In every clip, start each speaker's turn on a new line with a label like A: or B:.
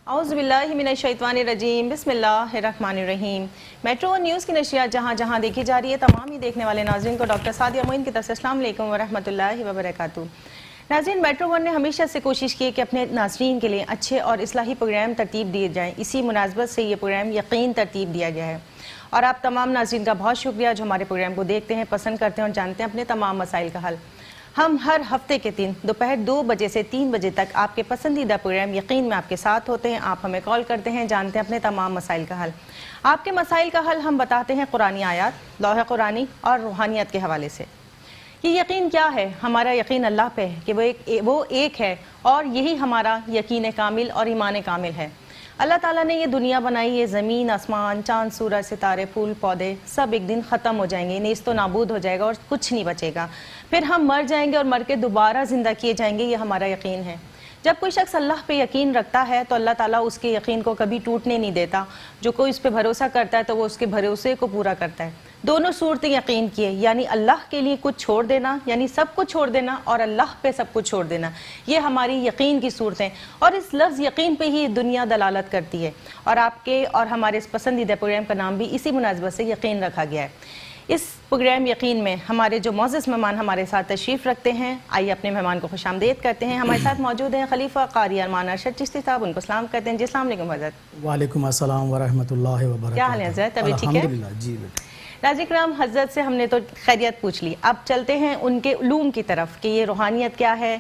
A: اعوذ باللہ من الشیطان الرجیم بسم اللہ الرحمن الرحیم۔ میٹرو ون نیوز کی نشریات جہاں جہاں دیکھی جا رہی ہے، تمام ہی دیکھنے والے ناظرین کو ڈاکٹر سعدیہ معین کی طرف سے السلام علیکم ورحمۃ اللہ وبرکاتہ۔ ناظرین، میٹرو ون نے ہمیشہ سے کوشش کی کہ اپنے ناظرین کے لیے اچھے اور اصلاحی پروگرام ترتیب دیے جائیں۔ اسی مناسبت سے یہ پروگرام یقین ترتیب دیا گیا ہے، اور آپ تمام ناظرین کا بہت شکریہ جو ہمارے پروگرام کو دیکھتے ہیں، پسند کرتے ہیں اور جانتے ہیں اپنے تمام مسائل کا حل۔ ہم ہر ہفتے کے دن دوپہر 2 بجے سے 3 بجے تک آپ کے پسندیدہ پروگرام یقین میں آپ کے ساتھ ہوتے ہیں۔ آپ ہمیں کال کرتے ہیں، جانتے ہیں اپنے تمام مسائل کا حل۔ آپ کے مسائل کا حل ہم بتاتے ہیں قرآنی آیات، لوح قرآنی اور روحانیت کے حوالے سے۔ یہ یقین کیا ہے؟ ہمارا یقین اللہ پہ ہے کہ وہ ایک ہے، اور یہی ہمارا یقین کامل اور ایمان کامل ہے۔ اللہ تعالیٰ نے یہ دنیا بنائی، یہ زمین، آسمان، چاند، سورج، ستارے، پھول، پودے سب ایک دن ختم ہو جائیں گے، نیست و نابود ہو جائے گا اور کچھ نہیں بچے گا۔ پھر ہم مر جائیں گے اور مر کے دوبارہ زندہ کیے جائیں گے، یہ ہمارا یقین ہے۔ جب کوئی شخص اللہ پہ یقین رکھتا ہے تو اللہ تعالیٰ اس کے یقین کو کبھی ٹوٹنے نہیں دیتا۔ جو کوئی اس پہ بھروسہ کرتا ہے تو وہ اس کے بھروسے کو پورا کرتا ہے۔ دونوں صورتیں یقین کی ہے، یعنی اللہ کے لیے کچھ چھوڑ دینا، یعنی سب کچھ چھوڑ دینا، اور اللہ پہ سب کچھ چھوڑ دینا، یہ ہماری یقین کی صورتیں۔ اور اس لفظ یقین پہ ہی دنیا دلالت کرتی ہے، اور آپ کے اور ہمارے اس پسندیدہ پروگرام کا نام بھی اسی مناسبت سے یقین رکھا گیا ہے۔ اس پروگرام یقین میں ہمارے جو معزز مہمان ہمارے ساتھ تشریف رکھتے ہیں، آئیے اپنے مہمان کو خوش آمدید کرتے ہیں۔ ہمارے ساتھ موجود ہیں خلیفہ قاری ارمان ارشد چشتی صاحب، ان کو سلام کرتے ہیں۔ جی السلام علیکم حضرت۔
B: وعلیکم السلام ورحمۃ اللہ وبرکاتہ۔
A: کیا حال ہے حضرت؟ طبیعت ٹھیک ہے؟
B: الحمدللہ، جی بالکل۔
A: ناظرین کرام، حضرت سے ہم نے تو خیریت پوچھ لی، اب چلتے ہیں ان کے علوم کی طرف کہ یہ روحانیت کیا ہے،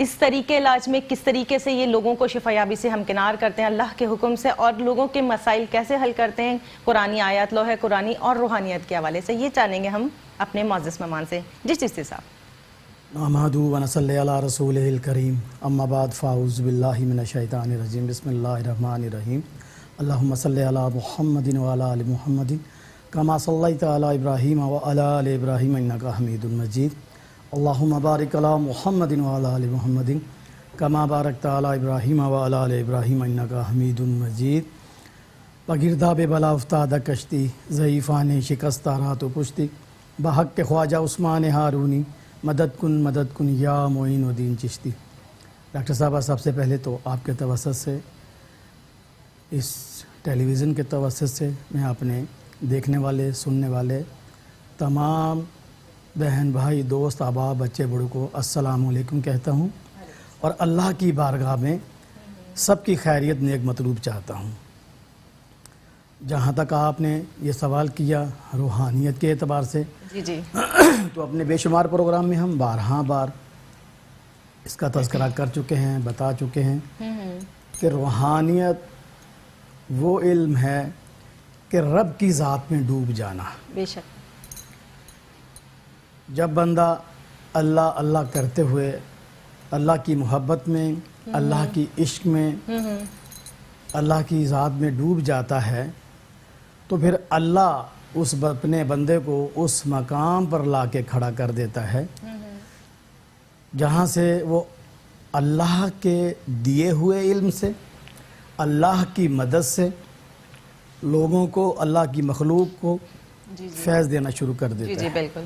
A: اس طریقے علاج میں کس طریقے سے یہ لوگوں کو شفایابی سے ہمکنار کرتے ہیں اللہ کے حکم سے، اور لوگوں کے مسائل کیسے حل کرتے ہیں قرآنی آیات، لوح قرآنی اور روحانیت کے حوالے سے، یہ جانیں گے ہم اپنے معزز مہمان سے۔ جی چشتی صاحب۔
B: نحمدہ و نصلی علی رسولہ الکریم، اما بعد فاعوذ باللہ من الشیطان الرجیم، بسم اللہ الرحمن الرحیم۔ اللہم صلی علی محمد وعلی آل محمد کما صلیت علی ابراہیم وعلی آل ابراہیم انک حمید مجید۔ اللہم بارک علی محمد وعلی آل محمد کما بارکت علی ابراہیم وعلی آل ابراہیم انک حمید مجید۔ بگرداب بلا افتادہ کشتی، ضعیفان شکستہ رات و پشتی، بحق خواجہ عثمان ہارونی، مدد کن یا معین الدین چشتی۔ ڈاکٹر صاحبہ، سب سے پہلے تو آپ کے توسط سے، اس ٹیلی ویژن کے توسط سے میں اپنے دیکھنے والے، سننے والے تمام بہن بھائی، دوست، احباب، بچے بڑوں کو السلام علیکم کہتا ہوں، اور اللہ کی بارگاہ میں سب کی خیریت نیک مطلوب چاہتا ہوں۔ جہاں تک آپ نے یہ سوال کیا روحانیت کے اعتبار سے،
A: جی
B: تو اپنے بے شمار پروگرام میں ہم بار اس کا تذکرہ کر چکے ہیں، بتا چکے ہیں کہ روحانیت وہ علم ہے کہ رب کی ذات میں ڈوب جانا۔
A: بے شک۔
B: جب بندہ اللہ اللہ کرتے ہوئے اللہ کی محبت میں، اللہ کی عشق میں، اللہ کی ذات میں ڈوب جاتا ہے، تو پھر اللہ اس اپنے بندے کو اس مقام پر لا کے کھڑا کر دیتا ہے جہاں سے وہ اللہ کے دیے ہوئے علم سے، اللہ کی مدد سے لوگوں کو، اللہ کی مخلوق کو فیض دینا شروع کر دیتا ہے۔
A: جی بالکل۔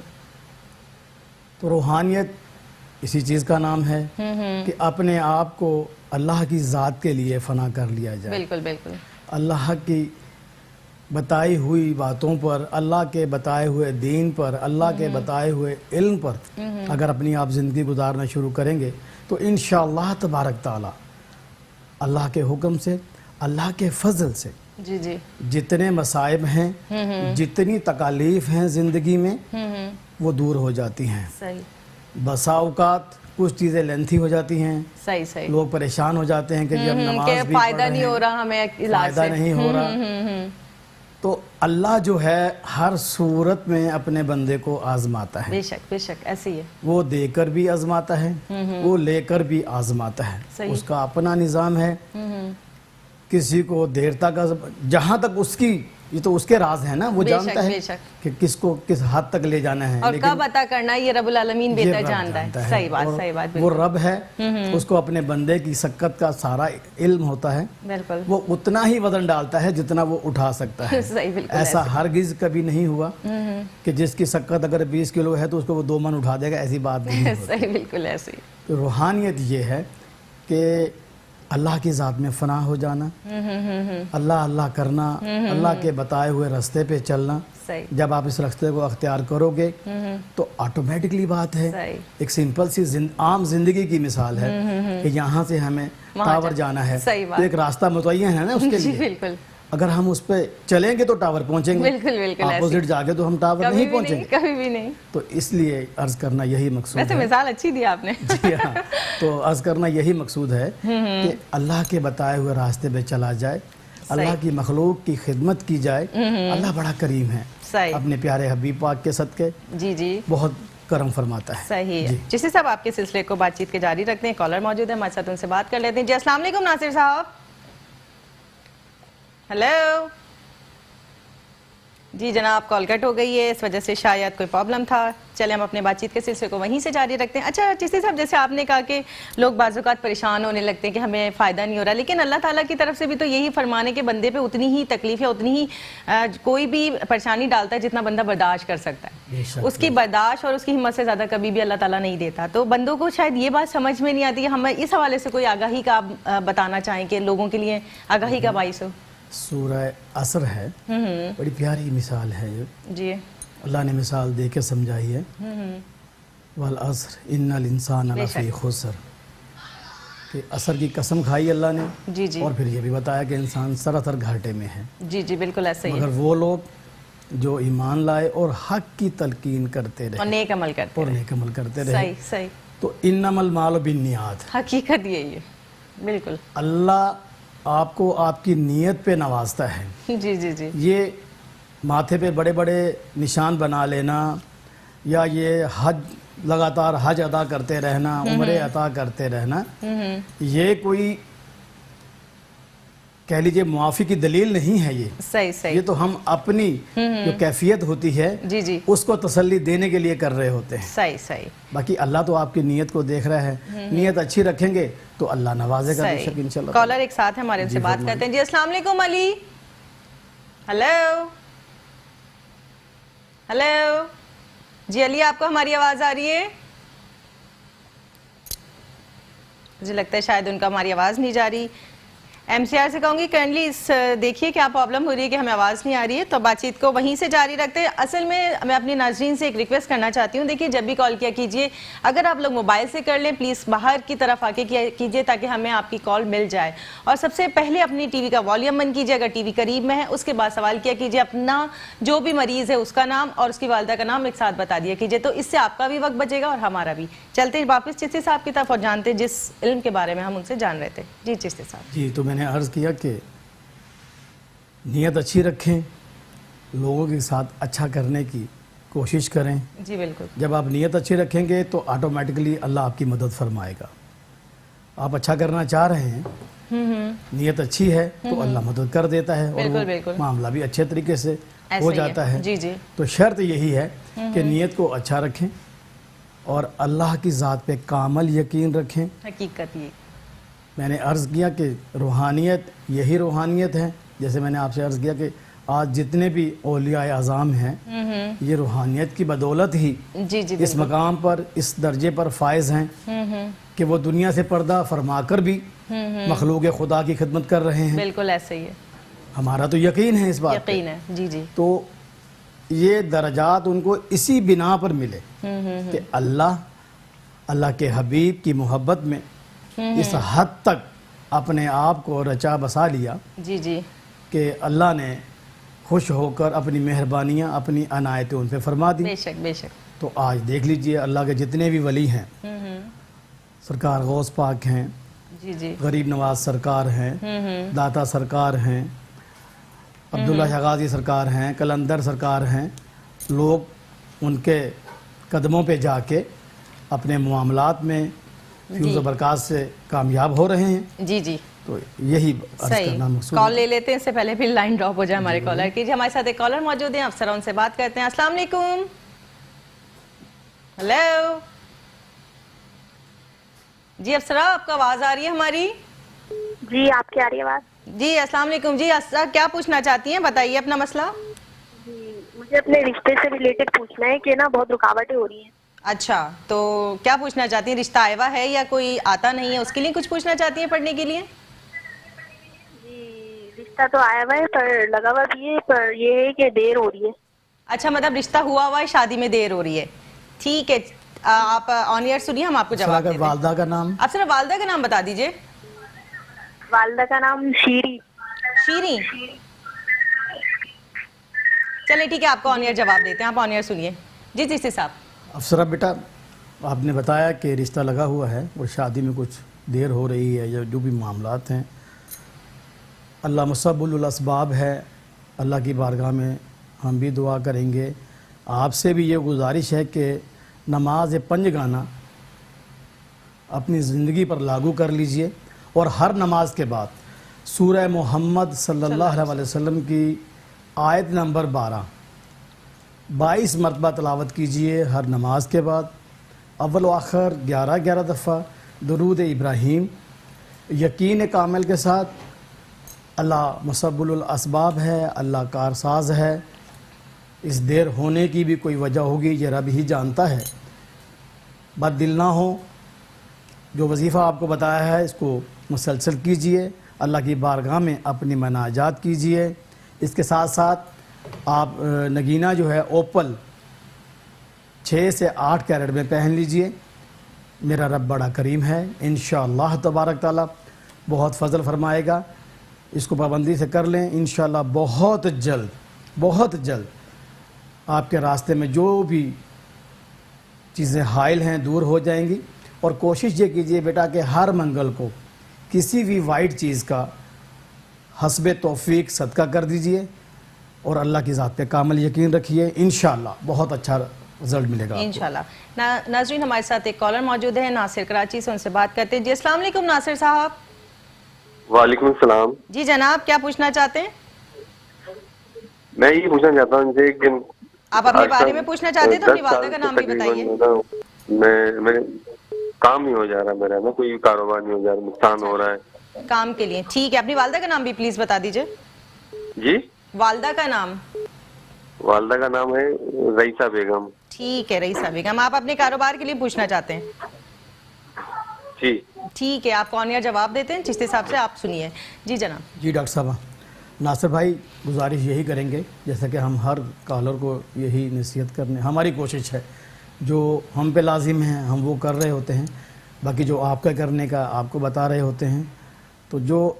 B: تو روحانیت اسی چیز کا نام ہے کہ اپنے آپ کو اللہ کی ذات کے لیے فنا کر لیا جائے۔
A: بالکل بالکل۔
B: اللہ کی بتائی ہوئی باتوں پر، اللہ کے بتائے ہوئے دین پر، اللہ کے بتائے ہوئے علم پر اگر اپنی آپ زندگی گزارنا شروع کریں گے تو انشاءاللہ تبارک تعالی اللہ کے حکم سے، اللہ کے فضل سے
A: جی
B: جتنے مصائب ہیں، جتنی تکالیف ہیں زندگی میں، وہ دور ہو جاتی ہیں۔
A: صحیح۔
B: بسا اوقات کچھ چیزیں لینتھی ہو جاتی ہیں،
A: صحیح۔
B: لوگ پریشان ہو جاتے ہیں کہ جب نماز بھی
A: فائدہ نہیں ہو رہا، ہمیں علاج سے
B: فائدہ نہیں ہو رہا، تو اللہ جو ہے ہر صورت میں اپنے بندے کو آزماتا ہے۔
A: بے شک بے شک، ایسے ہی ہے۔
B: وہ دے کر بھی آزماتا ہے، وہ لے کر بھی آزماتا ہے۔ اس کا اپنا نظام ہے، کسی کو دیر تک جہاں تک اس کی، یہ تو اس کے راز ہے نا، وہ جانتا ہے کہ کس کو کس حد تک لے جانا ہے،
A: اور کب عطا کرنا ہے، یہ رب العالمین بہتر جانتا ہے۔ صحیح بات، صحیح بات۔
B: وہ رب ہے، اس کو اپنے بندے کی سکت کا سارا علم ہوتا ہے،
A: بالکل۔
B: وہ اتنا ہی وزن ڈالتا ہے جتنا وہ اٹھا سکتا ہے۔
A: صحیح، بالکل۔
B: ایسا ہرگز کبھی نہیں ہوا کہ جس کی سکت اگر 20 کلو ہے تو اس کو وہ 2 من اٹھا دے گا، ایسی بات نہیں ہوتی۔
A: صحیح، بالکل ایسے ہی۔
B: روحانیت یہ ہے کہ اللہ کی ذات میں فنا ہو جانا، اللہ اللہ کرنا، اللہ کے بتائے ہوئے راستے پہ چلنا.
A: صحیح.
B: جب آپ اس راستے کو اختیار کرو گے تو آٹومیٹکلی بات ہے،
A: صحیح.
B: ایک سمپل سی عام زندگی کی مثال ہے کہ یہاں سے ہمیں ٹاور جانا ہے تو ایک راستہ متعین ہے نا اس کے لیے.
A: بالکل.
B: اگر ہم اس پہ چلیں گے تو ٹاور پہنچیں گے،
A: بالکل بالکل.
B: اپوزٹ جا کے تو ہم ٹاور نہیں پہنچیں گے
A: کبھی بھی نہیں.
B: تو اس لیے عرض کرنا یہی مقصود
A: ویسے
B: ہے.
A: مثال اچھی دی آپ نے.
B: جی ہاں، تو عرض کرنا یہی مقصود ہے کہ اللہ کے بتائے ہوئے راستے پہ چلا جائے، اللہ کی مخلوق کی خدمت کی جائے. اللہ بڑا کریم ہے، اپنے پیارے حبیب پاک کے صدقے
A: جی جی
B: بہت کرم فرماتا ہے.
A: صحیح ہے. جیسے صاحب آپ کے سلسلے کو بات چیت کے جاری رکھتے ہیں. کالر موجود ہے ہمارے ساتھ، ان سے بات کر لیتے ہیں. جی السلام علیکم ناصر صاحب. ہیلو جی جناب، کال کٹ ہو گئی ہے، اس وجہ سے شاید کوئی پرابلم تھا. چلے ہم اپنے بات چیت کے سلسلے کو وہیں سے جاری رکھتے ہیں. اچھا چشتی صاحب، جیسے آپ نے کہا کہ لوگ بعض اوقات پریشان ہونے لگتے ہیں کہ ہمیں فائدہ نہیں ہو رہا، لیکن اللہ تعالیٰ کی طرف سے بھی تو یہی فرمان ہے کہ بندے پہ اتنی ہی تکلیف ہے، اتنی ہی کوئی بھی پریشانی ڈالتا ہے جتنا بندہ برداشت کر سکتا ہے. اس کی برداشت اور اس کی ہمت سے زیادہ کبھی بھی اللہ تعالیٰ نہیں دیتا. تو بندوں کو شاید یہ بات سمجھ میں نہیں آتی کہ ہمیں اس حوالے سے کوئی آگاہی کا آپ بتانا چاہیں کہ لوگوں کے لیے آگاہی کا باعث ہو.
B: سورہ عصر ہے، بڑی پیاری مثال ہے یہ.
A: جی
B: اللہ نے مثال دے کے سمجھائی ہے. والعصر ان الانسان لفی خسر، کہ عصر کی قسم کھائی اللہ نے.
A: جی جی.
B: اور پھر یہ بھی بتایا کہ انسان سراسر گھاٹے میں ہے.
A: جی جی بالکل ایسا ہی ہے.
B: مگر وہ لوگ جو ایمان لائے اور حق کی تلقین کرتے رہے
A: اور نیک عمل کرتے رہے.
B: رہے.
A: صحیح.
B: تو انما المال بالنیات،
A: حقیقت یہی ہے. بالکل.
B: اللہ آپ کو آپ کی نیت پہ نوازتا ہے.
A: جی جی جی.
B: یہ ماتھے پہ بڑے بڑے نشان بنا لینا، یا یہ حج لگاتار حج ادا کرتے رہنا، عمرے عطا کرتے رہنا، یہ کوئی کہہ لیجئے معافی کی دلیل نہیں ہے. یہ تو ہم اپنی جو کیفیت ہوتی ہے
A: جی جی
B: اس کو تسلی دینے کے لیے کر رہے ہوتے ہیں.
A: صحیح.
B: باقی اللہ تو آپ کی نیت کو دیکھ رہا ہے. نیت اچھی رکھیں گے تو اللہ نوازے گا بے شک انشاءاللہ.
A: کالر ایک ساتھ ہے ہمارے، ان سے بات کرتے ہیں. جی السلام علیکم علی. ہیلو جی علی، آپ کو ہماری آواز آ رہی ہے؟ مجھے لگتا ہے شاید ان کا ہماری آواز نہیں جا رہی. ایم سی آر سے کہوں گی کائنڈلی دیکھیے کیا پرابلم ہو رہی ہے کہ ہمیں آواز نہیں آ رہی ہے، تو بات چیت کو وہیں سے جاری رکھتے ہیں. اصل میں میں اپنی ناظرین سے ایک ریکویسٹ کرنا چاہتی ہوں. دیکھیے جب بھی کال کیا کیجئے، اگر آپ لوگ موبائل سے کر لیں پلیز باہر کی طرف آ کے کیجئے تاکہ ہمیں آپ کی کال مل جائے. اور سب سے پہلے اپنی ٹی وی کا والیوم بند کیجئے اگر ٹی وی قریب میں ہے. اس کے بعد سوال کیا کیجئے، اپنا جو بھی مریض ہے اس کا نام اور اس کی والدہ کا نام ایک ساتھ بتا دیا کیجئے، تو اس سے آپ کا بھی وقت بچے گا اور ہمارا بھی. چلتے ہیں واپس چشتی صاحب کی طرف اور جانتے ہیں جس علم کے بارے میں ہم ان سے جان رہے تھے. جی چشتی صاحب.
B: جی تو میں نے عرض کیا کہ نیت اچھی رکھیں، لوگوں کے ساتھ اچھا کرنے کی کوشش کریں.
A: جی بالکل.
B: جب آپ نیت اچھی رکھیں گے تو آٹومیٹکلی اللہ آپ کی مدد فرمائے گا. آپ اچھا کرنا چاہ رہے ہیں، نیت اچھی ہے تو اللہ مدد کر دیتا ہے اور وہ معاملہ بھی اچھے طریقے سے ہو جاتا ہے.
A: جی جی.
B: تو شرط یہی ہے کہ نیت کو اچھا رکھیں اور اللہ کی ذات پہ کامل یقین رکھیں.
A: حقیقت یہ
B: میں نے عرض کیا کہ روحانیت یہی روحانیت ہے. جیسے میں نے آپ سے عرض کیا کہ آج جتنے بھی اولیاء اعظام ہیں یہ روحانیت کی بدولت ہی اس مقام پر، اس درجے پر فائز ہیں کہ وہ دنیا سے پردہ فرما کر بھی مخلوق خدا کی خدمت کر رہے ہیں.
A: بالکل ایسا ہی ہے.
B: ہمارا تو یقین ہے اس بات پہ.
A: یقین ہے. جی جی.
B: تو یہ درجات ان کو اسی بنا پر ملے کہ اللہ کے حبیب کی محبت میں اس حد تک اپنے آپ کو رچا بسا لیا.
A: جی جی.
B: کہ اللہ نے خوش ہو کر اپنی مہربانیاں، اپنی عنایتیں ان پہ فرما دی.
A: بے شک بے شک.
B: تو آج دیکھ لیجئے اللہ کے جتنے بھی ولی ہیں، سرکار غوث پاک ہیں،
A: جی جی.
B: غریب نواز سرکار ہیں، داتا سرکار ہیں، عبداللہ شغازی سرکار ہیں، کلندر سرکار ہیں، لوگ ان کے قدموں پہ جا کے اپنے معاملات میں فیوز و برکات سے کامیاب ہو رہے ہیں.
A: جی جی.
B: تو یہی عرض کرنا مقصود ہے.
A: کال لے لیتے ہیں، اس سے پہلے پھر لائن ڈراپ ہو جائے ہمارے کالر کی. جی ہمارے ساتھ ایک کالر موجود ہیں، افسرہ ان سے بات کرتے ہیں. السلام علیکم. ہیلو جی افسرہ، آپ کو آواز آ رہی ہے ہماری؟
C: جی آپ کی آ رہی ہے آواز؟
A: جی السلام علیکم. جی افسرہ کیا پوچھنا چاہتی ہیں، بتائیے اپنا مسئلہ.
C: جی مجھے اپنے رشتے سے ریلیٹڈ پوچھنا ہے کہ نا بہت رکاوٹیں ہو رہی ہیں.
A: اچھا، تو کیا پوچھنا چاہتی ہیں؟ رشتہ آیا ہوا ہے یا کوئی آتا نہیں ہے، اس کے لیے کچھ پوچھنا چاہتی ہیں پڑھنے کے لیے؟
C: جی رشتہ تو آیا ہوا ہے پر لگا ہوا بھی ہے، پر یہ ہے کہ دیر ہو رہی ہے۔
A: اچھا، مطلب رشتہ ہوا ہے، شادی میں دیر ہو رہی ہے، ٹھیک ہے۔ آپ آن ایئر سنیے، ہم آپ کو جواب دیتے ہیں۔
B: والدہ کا نام؟
A: آپ صرف والدہ کا نام بتا دیجئے۔
C: والدہ کا نام شیری۔
A: شیریں؟ چلیں ٹھیک ہے، آپ کو آن ایئر جواب دیتے ہیں، آپ آن ایئر سنیے۔ جی چشتی صاحب۔
B: افسرہ بیٹا، آپ نے بتایا کہ رشتہ لگا ہوا ہے اور شادی میں کچھ دیر ہو رہی ہے یا جو بھی معاملات ہیں، اللہ مسبل الاسباب ہے، اللہ کی بارگاہ میں ہم بھی دعا کریں گے۔ آپ سے بھی یہ گزارش ہے کہ نماز پنجگانہ اپنی زندگی پر لاگو کر لیجئے، اور ہر نماز کے بعد سورہ محمد صلی اللہ علیہ وسلم کی آیت نمبر 22 مرتبہ تلاوت کیجئے ہر نماز کے بعد، اول و آخر 11 دفعہ درود ابراہیم، یقین کامل کے ساتھ اللہ مسبل الاسباب ہے، اللہ کارساز ہے، اس دیر ہونے کی بھی کوئی وجہ ہوگی، یہ رب ہی جانتا ہے۔ بد دل نہ ہو، جو وظیفہ آپ کو بتایا ہے اس کو مسلسل کیجئے، اللہ کی بارگاہ میں اپنی مناجات کیجئے۔ اس کے ساتھ ساتھ آپ نگینہ جو ہے اوپل 6 سے 8 کیرٹ میں پہن لیجئے۔ میرا رب بڑا کریم ہے، انشاءاللہ تبارک تعالیٰ بہت فضل فرمائے گا۔ اس کو پابندی سے کر لیں، انشاءاللہ بہت جلد آپ کے راستے میں جو بھی چیزیں حائل ہیں دور ہو جائیں گی۔ اور کوشش یہ کیجئے بیٹا کہ ہر منگل کو کسی بھی وائٹ چیز کا حسب توفیق صدقہ کر دیجئے، اور اللہ کی ذات پہ کامل یقین رکھیے، انشاءاللہ بہت اچھا رزلٹ ملے گا آپ کو۔
A: انشاءاللہ۔ ناظرین، ہمارے ساتھ ایک کالر موجود ہے، ناصر کراچی سے، ان سے بات کرتے ہیں۔ جی السلام علیکم ناصر صاحب۔
D: وعلیکم السلام۔
A: جی جناب، کیا پوچھنا چاہتے ہیں؟
D: میں یہ پوچھنا چاہتا ہوں کہ
A: آپ اپنے بارے میں پوچھنا چاہتے ہیں تو اپنی والدہ کا نام بھی بتائیے۔
D: میں کام نہیں ہو جا رہا، میرا نا کوئی کاروبار نہیں ہو جا رہا، نقصان ہو رہا ہے
A: کام کے لیے، ٹھیک ہے۔ اپنی والدہ کا نام بھی پلیز بتا دیجئے۔
D: جی
A: والدہ کا نام؟
D: والدہ کا نام ہے رئیسہ بیگم۔
A: ٹھیک ہے رئیسہ بیگم، آپ اپنے کاروبار کے لیے پوچھنا چاہتے ہیں؟
D: جی
A: ٹھیک ہے، آپ کو آن ایئر جواب دیتے ہیں، چشتی صاحب سے آپ سنیے۔ جی جناب۔
B: جی ڈاکٹر صاحبہ، ناصر بھائی گزارش یہی کریں گے، جیسا کہ ہم ہر کالر کو یہی نصیحت کرنے، ہماری کوشش ہے جو ہم پہ لازم ہیں ہم وہ کر رہے ہوتے ہیں، باقی جو آپ کا کرنے کا آپ کو بتا رہے ہوتے ہیں، تو جو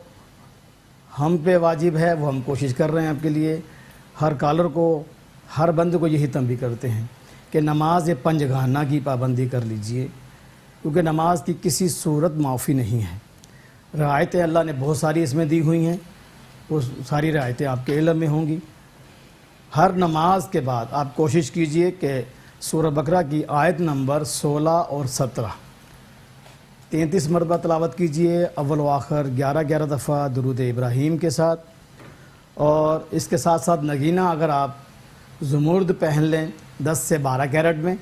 B: ہم پہ واجب ہے وہ ہم کوشش کر رہے ہیں آپ کے لیے۔ ہر کالر کو، ہر بند کو یہی تنبیہ کرتے ہیں کہ نماز پنجگانہ کی پابندی کر لیجئے، کیونکہ نماز کی کسی صورت معافی نہیں ہے۔ رعایتیں اللہ نے بہت ساری اس میں دی ہوئی ہیں، وہ ساری رعایتیں آپ کے علم میں ہوں گی۔ ہر نماز کے بعد آپ کوشش کیجئے کہ سورہ بقرہ کی آیت نمبر 16 اور 17 33 مرتبہ تلاوت کیجئے، اول و آخر 11 دفعہ درود ابراہیم کے ساتھ، اور اس کے ساتھ ساتھ نگینہ اگر آپ زمرد پہن لیں 10 سے 12 کیرٹ میں،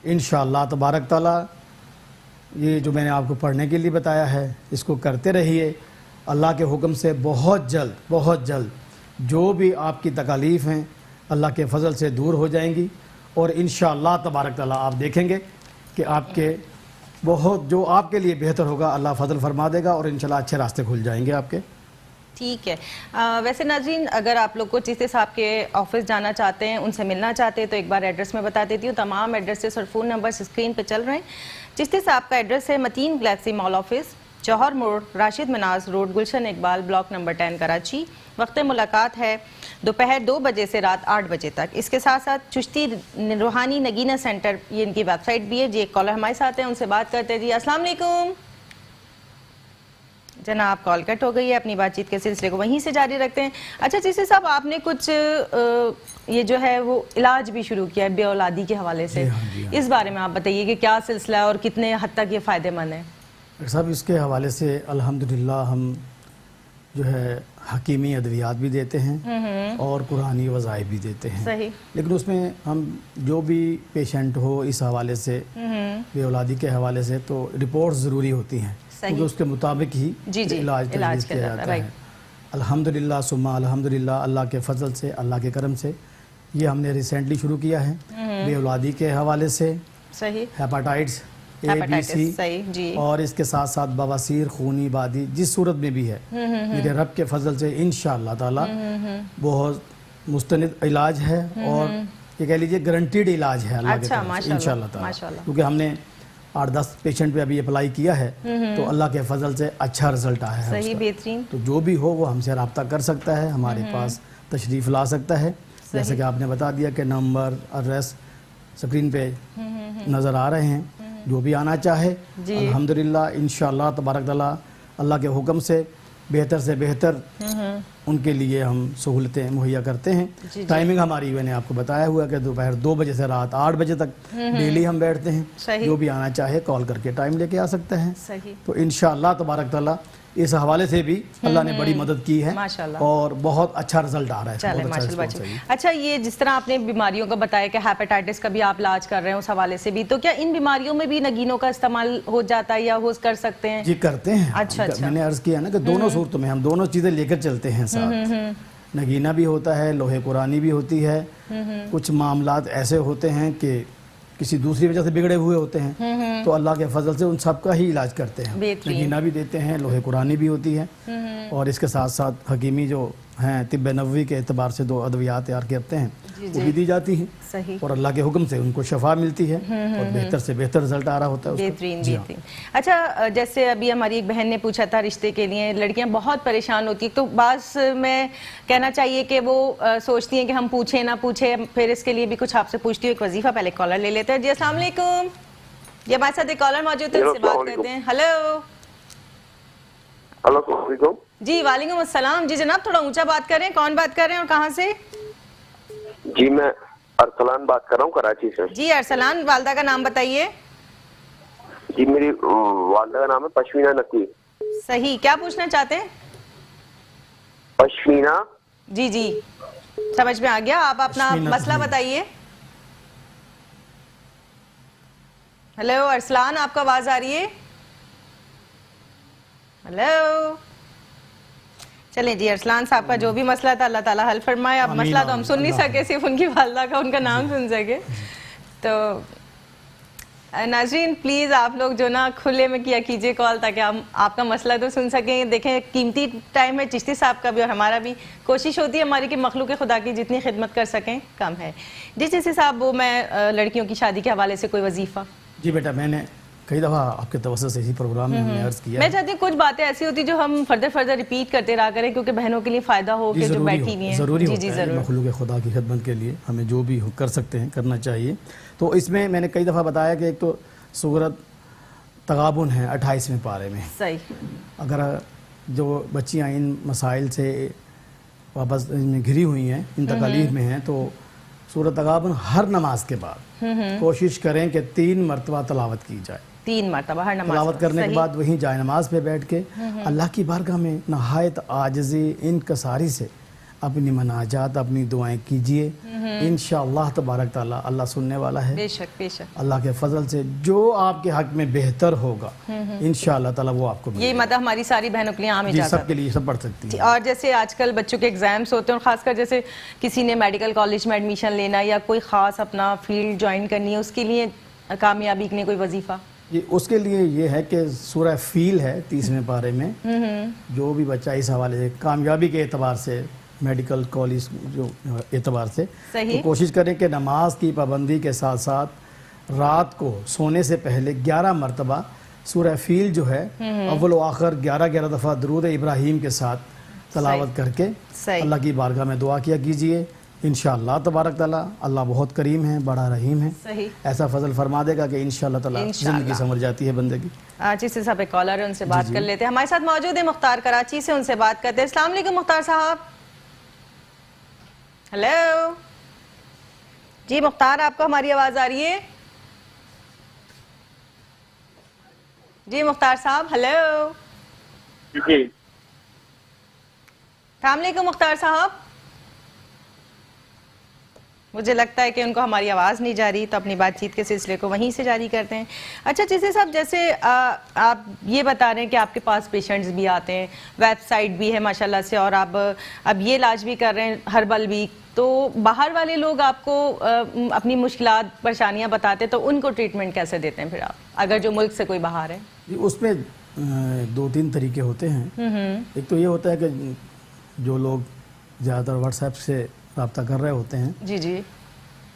B: انشاءاللہ تبارک تعالیٰ یہ جو میں نے آپ کو پڑھنے کے لیے بتایا ہے اس کو کرتے رہیے۔ اللہ کے حکم سے بہت جلد جو بھی آپ کی تکالیف ہیں اللہ کے فضل سے دور ہو جائیں گی، اور انشاءاللہ تبارک تعالیٰ آپ دیکھیں گے کہ آپ کے بہت جو آپ کے لیے بہتر ہوگا اللہ فضل فرما دے گا، اور انشاءاللہ اچھے راستے کھل جائیں گے آپ کے۔
A: ٹھیک ہے۔ ویسے ناظرین، اگر آپ لوگ کو چشتی صاحب کے آفس جانا چاہتے ہیں، ان سے ملنا چاہتے ہیں، تو ایک بار ایڈریس میں بتا دیتی ہوں۔ تمام ایڈریسز اور فون نمبرز اسکرین پہ چل رہے ہیں۔ چشتی صاحب کا ایڈریس ہے متین گلیکسی مال آفس، جوہر موڑ، Rashid مناز road, Gulshan Iqbal block number 10 Karachi. وقت ملاقات ہے دوپہر 2 بجے سے رات 8 بجے تک۔ اس کے ساتھ ساتھ چشتی روحانی نگینہ سینٹر، یہ ان کی ویب سائٹ بھی ہے۔ جی ایک کالر ہمارے ساتھ ہیں، ان سے بات کرتے ہیں۔ جی السلام علیکم جناب، کال کٹ ہو گئی ہے، اپنی بات چیت کے سلسلے کو وہیں سے جاری رکھتے ہیں۔ اچھا چشتی صاحب، آپ نے کچھ یہ جو ہے وہ علاج بھی شروع کیا ہے بے اولادی کے حوالے سے، اس بارے میں آپ بتائیے کہ کیا سلسلہ ہے اور کتنے حد تک یہ فائدہ مند ہے؟
B: ڈاکٹر صاحب، اس کے حوالے سے الحمدللہ ہم جو ہے حکیمی ادویات بھی دیتے ہیں اور قرآنی وظائف بھی دیتے ہیں،
A: صحیح،
B: لیکن اس میں ہم جو بھی پیشنٹ ہو اس حوالے سے بے اولادی کے حوالے سے تو رپورٹ ضروری ہوتی ہیں، کیونکہ اس کے مطابق ہی علاج تجویز کیا جاتا ہے۔ الحمدللہ ثم الحمدللہ، اللہ کے فضل سے، اللہ کے کرم سے یہ ہم نے ریسنٹلی شروع کیا ہے، بے اولادی کے حوالے سے،
A: صحیح،
B: ہیپاٹائٹس اے بی
A: ہیپاٹائٹس،
B: سی،
A: صحیح جی،
B: اور اس کے ساتھ ساتھ بواسیر، خونی بادی، جس صورت میں بھی ہے میرے رب کے فضل سے انشاءاللہ تعالی بہت مستند علاج ہے، اور یہ کہہ لیجیے گارنٹیڈ علاج ہے اللہ کے
A: اچھا،
B: طرف سے
A: ماشاءاللہ،
B: انشاءاللہ تعالی،
A: ماشاءاللہ۔
B: کیونکہ ہم نے 8-10 پیشنٹ پہ ابھی اپلائی کیا ہے تو اللہ کے فضل سے اچھا رزلٹ آیا ہے اس
A: صحیح،
B: کا۔
A: بہترین،
B: تو جو بھی ہو وہ ہم سے رابطہ کر سکتا ہے، ہمارے پاس تشریف لا سکتا ہے، جیسے کہ آپ نے بتا دیا کہ نمبر ایڈریس اسکرین پہ نظر آ رہے ہیں، جو بھی آنا چاہے
A: جی،
B: الحمدللہ انشاءاللہ تبارک تعالیٰ اللہ کے حکم سے بہتر سے بہتر ان کے لیے ہم سہولتیں مہیا کرتے ہیں۔ ٹائمنگ ہماری میں نے آپ کو بتایا ہوا کہ دوپہر 2 بجے سے رات 8 بجے تک ڈیلی ہم بیٹھتے ہیں،
A: صحیح،
B: جو بھی آنا چاہے کال کر کے ٹائم لے کے آ سکتا ہے۔
A: صحیح،
B: تو انشاءاللہ تبارک تعالیٰ اس حوالے سے بھی اللہ نے بڑی مدد کی ہے
A: ماشاءاللہ،
B: اور بہت اچھا رزلٹ آ رہا ہے،
A: چلے
B: بہت اچھا
A: ماشاءاللہ
B: response ہے
A: بچے۔
B: جی۔
A: اچھا، یہ جس طرح آپ نے بیماریوں کا بتایا کہ ہیپاٹائٹس کا بھی آپ علاج کر رہے ہیں اس حوالے سے بھی، تو کیا ان بیماریوں میں بھی نگینوں کا استعمال ہو جاتا ہے یا وہ کر سکتے ہیں؟
B: جی کرتے ہیں،
A: اچھا،
B: میں نے عرض کیا نا کہ دونوں صورتوں میں ہم دونوں چیزیں لے کر چلتے ہیں ساتھ، نگینہ بھی ہوتا ہے، لوہے قرآنی بھی ہوتی ہے، کچھ معاملات ایسے ہوتے ہیں کہ کسی دوسری وجہ سے بگڑے ہوئے ہوتے ہیں تو اللہ کے فضل سے ان سب کا ہی علاج کرتے ہیں،
A: بہترین،
B: نگینہ بھی دیتے ہیں، لوہے قرآنی بھی ہوتی ہے، اور اس کے ساتھ ساتھ حکیمی جو ہیں طب نبوی کے اعتبار سے 2 ادویات تیار کرتے ہیں وہ بھی دی جاتی ہیں،
A: صحیح،
B: اور اللہ کے حکم سے ان کو شفا ملتی ہے اور بہتر سے بہتر رزلٹ آ رہا ہوتا ہے اس کا۔
A: بہترین،
B: جی ہاں۔
A: بہترین۔ اچھا، جیسے ابھی ہماری ایک بہن نے پوچھا تھا رشتے کے لیے، لڑکیاں بہت پریشان ہوتی ہیں، تو بعض میں کہنا چاہیے کہ وہ سوچتی ہیں کہ ہم پوچھیں نہ پوچھیں، پھر اس کے لیے بھی کچھ آپ سے پوچھتی ہوں، ایک وظیفہ پہلے کالر لے لیتے ہیں۔ جی السلام علیکم، یہ ہمارے ساتھ ایک کالر موجود ہے، ان سے بات کرتے ہیں۔ ہلو،
D: السلام علیکم۔
A: جی وعلیکم السلام، جی جناب تھوڑا اونچا بات کریں، کون بات کر رہے ہیں اور کہاں سے؟
D: جی میں ارسلان بات کر رہا ہوں کراچی سے۔
A: جی ارسلان، والدہ کا نام بتائیے۔
D: جی میری والدہ کا نام ہے پشمینہ نقوی۔
A: صحیح، کیا پوچھنا چاہتے ہیں؟
D: پشمینہ،
A: جی جی سمجھ میں آ گیا، آپ اپنا
B: پشمینہ
A: مسئلہ
B: جی۔
A: بتائیے۔ ہلو ارسلان، آپ کو آواز آ رہی ہے؟ ہلو، چلیں جی، ارسلان صاحب کا جو بھی مسئلہ تھا اللہ تعالیٰ حل فرمائے۔ اب
B: آمین،
A: مسئلہ تو ہم
B: آمین،
A: سن نہیں
B: اللہ
A: سکے، صرف ان کی والدہ کا، ان کا نام سن سکے۔ تو ناظرین پلیز آپ لوگ جو نا کھلے میں کیا کیجئے کال، تاکہ ہم آپ کا مسئلہ تو سن سکیں۔ دیکھیں قیمتی ٹائم ہے چشتی صاحب کا بھی اور ہمارا بھی، کوشش ہوتی ہے ہماری کہ مخلوق خدا کی جتنی خدمت کر سکیں کم ہے۔ جی چشتی صاحب، وہ میں لڑکیوں کی شادی کے حوالے سے کوئی وظیفہ؟
B: جی بیٹا، میں نے کئی دفعہ آپ کے توسط سے اسی پروگرام میں ہم نے عرض کیا
A: میں
B: ہے،
A: چاہتی ہوں کچھ باتیں ایسی ہوتی جو ہم فردر ریپیٹ کرتے رہا کریں، کیونکہ بہنوں کے لیے فائدہ ہو کہ جو بیٹھی ہوئی ہیں۔
B: ضروری
A: جی جی
B: ہوتا ہے
A: ضرور،
B: مخلوق خدا کی خدمت کے لیے ہمیں جو بھی کر سکتے ہیں کرنا چاہیے۔ تو اس میں نے کئی دفعہ بتایا کہ ایک تو صورت تغابن ہے 28ویں پارے میں،
A: صحیح،
B: اگر جو بچیاں ان مسائل سے واپس میں گھری ہوئی ہیں، ان تکالیف میں ہیں، تو سورۃ تغابن ہر نماز کے بعد کوشش کریں کہ 3 مرتبہ تلاوت کی جائے۔
A: 3 مرتبہ ہر نماز
B: تلاوت کرنے کے
A: صحیح،
B: بعد وہیں جائے نماز پہ بیٹھ کے اللہ کی بارگاہ میں نہایت عاجزی انکساری سے اپنی مناجات، اپنی دعائیں کیجئے، انشاءاللہ تبارک تعالیٰ اللہ سننے والا ہے۔
A: بے شک بے شک،
B: اللہ کے فضل سے جو آپ کے حق میں بہتر ہوگا انشاءاللہ تعالیٰ وہ آپ کو ملے
A: یہ مطلب ہماری ساری بہنوں کے لیے عام
B: جی،
A: اجازت
B: سب کے لیے سب پڑھ سکتی
A: جی۔
B: ہیں۔
A: اور جیسے آج کل بچوں کے ایگزامس ہوتے ہیں، اور خاص کر جیسے کسی نے میڈیکل کالج میں ایڈمیشن لینا یا کوئی خاص اپنا فیلڈ جوائن کرنی ہے، اس کے لیے کامیابی کے لیے کوئی وظیفہ؟
B: جی، اس کے لیے یہ ہے کہ سورہ فیل ہے 30ویں پارے میں، جو بھی بچہ اس حوالے سے کامیابی کے اعتبار سے میڈیکل کالج جو اعتبار سے
A: صحیح،
B: تو کوشش کریں کہ نماز کی پابندی کے ساتھ ساتھ رات کو سونے سے پہلے 11 مرتبہ سورہ فیل جو ہے اول و آخر 11 دفعہ درود ابراہیم کے ساتھ تلاوت کر کے
A: صحیح،
B: اللہ کی بارگاہ میں دعا کیا کیجئے، انشاءاللہ تبارک تعالیٰ اللہ بہت کریم ہے، بڑا رحیم ہے،
A: صحیح،
B: ایسا فضل فرما دے گا کہ انشاءاللہ تعالیٰ
A: انشاءاللہ۔
B: زندگی سنور جاتی ہے بندے کی۔
A: جس سے ایک کالر ہے ان سے بات کر لیتے ہیں، ہمارے ساتھ موجود ہے مختار کراچی سے، ان سے بات کرتے ہیں۔ السلام علیکم مختار صاحب۔ ہلو جی مختار، آپ کو ہماری آواز آ رہی ہے؟ جی مختار صاحب، ہلو،
D: جی
A: السلام علیکم مختار صاحب۔ مجھے لگتا ہے کہ ان کو ہماری آواز نہیں جا رہی، تو اپنی بات چیت کے سلسلے کو وہیں سے جاری کرتے ہیں۔ اچھا چیزیں صاحب، جیسے آپ یہ بتا رہے ہیں کہ آپ کے پاس پیشنٹس بھی آتے ہیں، ویب سائٹ بھی ہے ماشاءاللہ سے، اور آپ اب یہ علاج بھی کر رہے ہیں ہربل بھی، تو باہر والے لوگ آپ کو اپنی مشکلات پریشانیاں بتاتے تو ان کو ٹریٹمنٹ کیسے دیتے ہیں پھر آپ، اگر جو ملک سے کوئی باہر ہے؟
B: اس میں 2-3 طریقے ہوتے ہیں۔ ایک تو یہ ہوتا ہے کہ جو لوگ زیادہ تر واٹس ایپ سے رابطہ کر رہے ہوتے ہیں،
A: جی جی،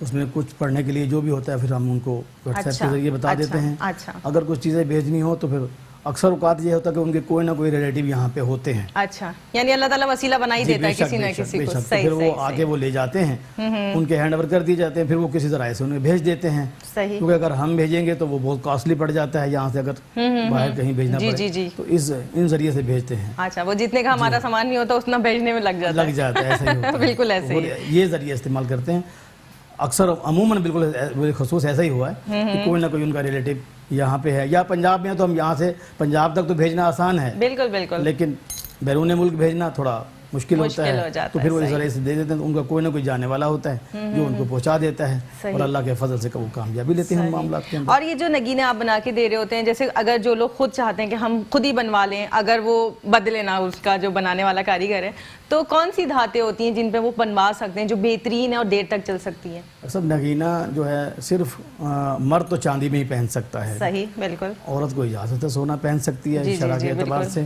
B: اس میں کچھ پڑھنے کے لیے جو بھی ہوتا ہے پھر ہم ان کو واٹس ایپ کے ذریعے بتا دیتے ہیں۔
A: اچھا
B: اگر کچھ چیزیں بھیجنی ہو تو پھر اکثر اوقات یہ ہوتا ہے کہ ان کے کوئی نہ کوئی ریلیٹیو یہاں پہ ہوتے ہیں۔
A: اچھا، یعنی اللہ تعالیٰ وسیلہ بنا ہی دیتا ہے کسی نہ کسی کو۔
B: پھر وہ آگے وہ لے جاتے ہیں، ان کے ہینڈ اوور کر دیے جاتے ہیں، پھر وہ کسی طرح سے انہیں بھیج دیتے ہیں۔
A: صحیح،
B: کیونکہ اگر ہم بھیجیں گے تو وہ بہت کاسٹلی پڑ جاتا ہے، یہاں سے اگر باہر کہیں بھیجنا پڑے تو ان ذریعے سے بھیجتے ہیں۔
A: اچھا، وہ جتنے کا ہمارا سامان نہیں ہوتا اتنا بھیجنے میں لگ جاتا
B: ہے، ایسا ہی ہوتا ہے۔
A: بالکل ایسے ہی
B: یہ ذریعہ استعمال کرتے ہیں اکثر، عموماً بالکل خصوص ایسا ہی ہوا ہے کہ کوئی نہ کوئی ان کا ریلیٹیو یہاں پہ ہے، یا پنجاب میں ہے تو ہم یہاں سے پنجاب تک تو بھیجنا آسان ہے،
A: بالکل بالکل،
B: لیکن بیرون ملک بھیجنا تھوڑا مشکل ہوتا ہے، تو پھر وہ اس ذریعے سے دے دیتے ہیں، ان کا کوئی نہ کوئی جانے والا ہوتا ہے جو ان کو پہنچا دیتا ہے، اور اللہ کے فضل سے وہ کامیابی لیتے ہیں معاملات کے اندر۔
A: اور یہ جو نگینے آپ بنا کے دے رہے ہوتے ہیں، جیسے اگر جو لوگ خود چاہتے ہیں کہ ہم خود ہی بنوا لیں، اگر وہ بدلے نہ اس کا جو بنانے والا کاریگر ہے، تو کون سی دھاتیں ہوتی ہیں جن پہ وہ بنوا سکتے ہیں جو بہترین ہے اور دیر تک چل سکتی ہیں؟
B: اصل نگینہ جو ہے صرف مرد تو چاندی میں ہی پہن سکتا ہے،
A: صحیح، بالکل۔
B: عورت کو اجازت ہے سونا پہن سکتی ہے شرع کے اعتبار سے،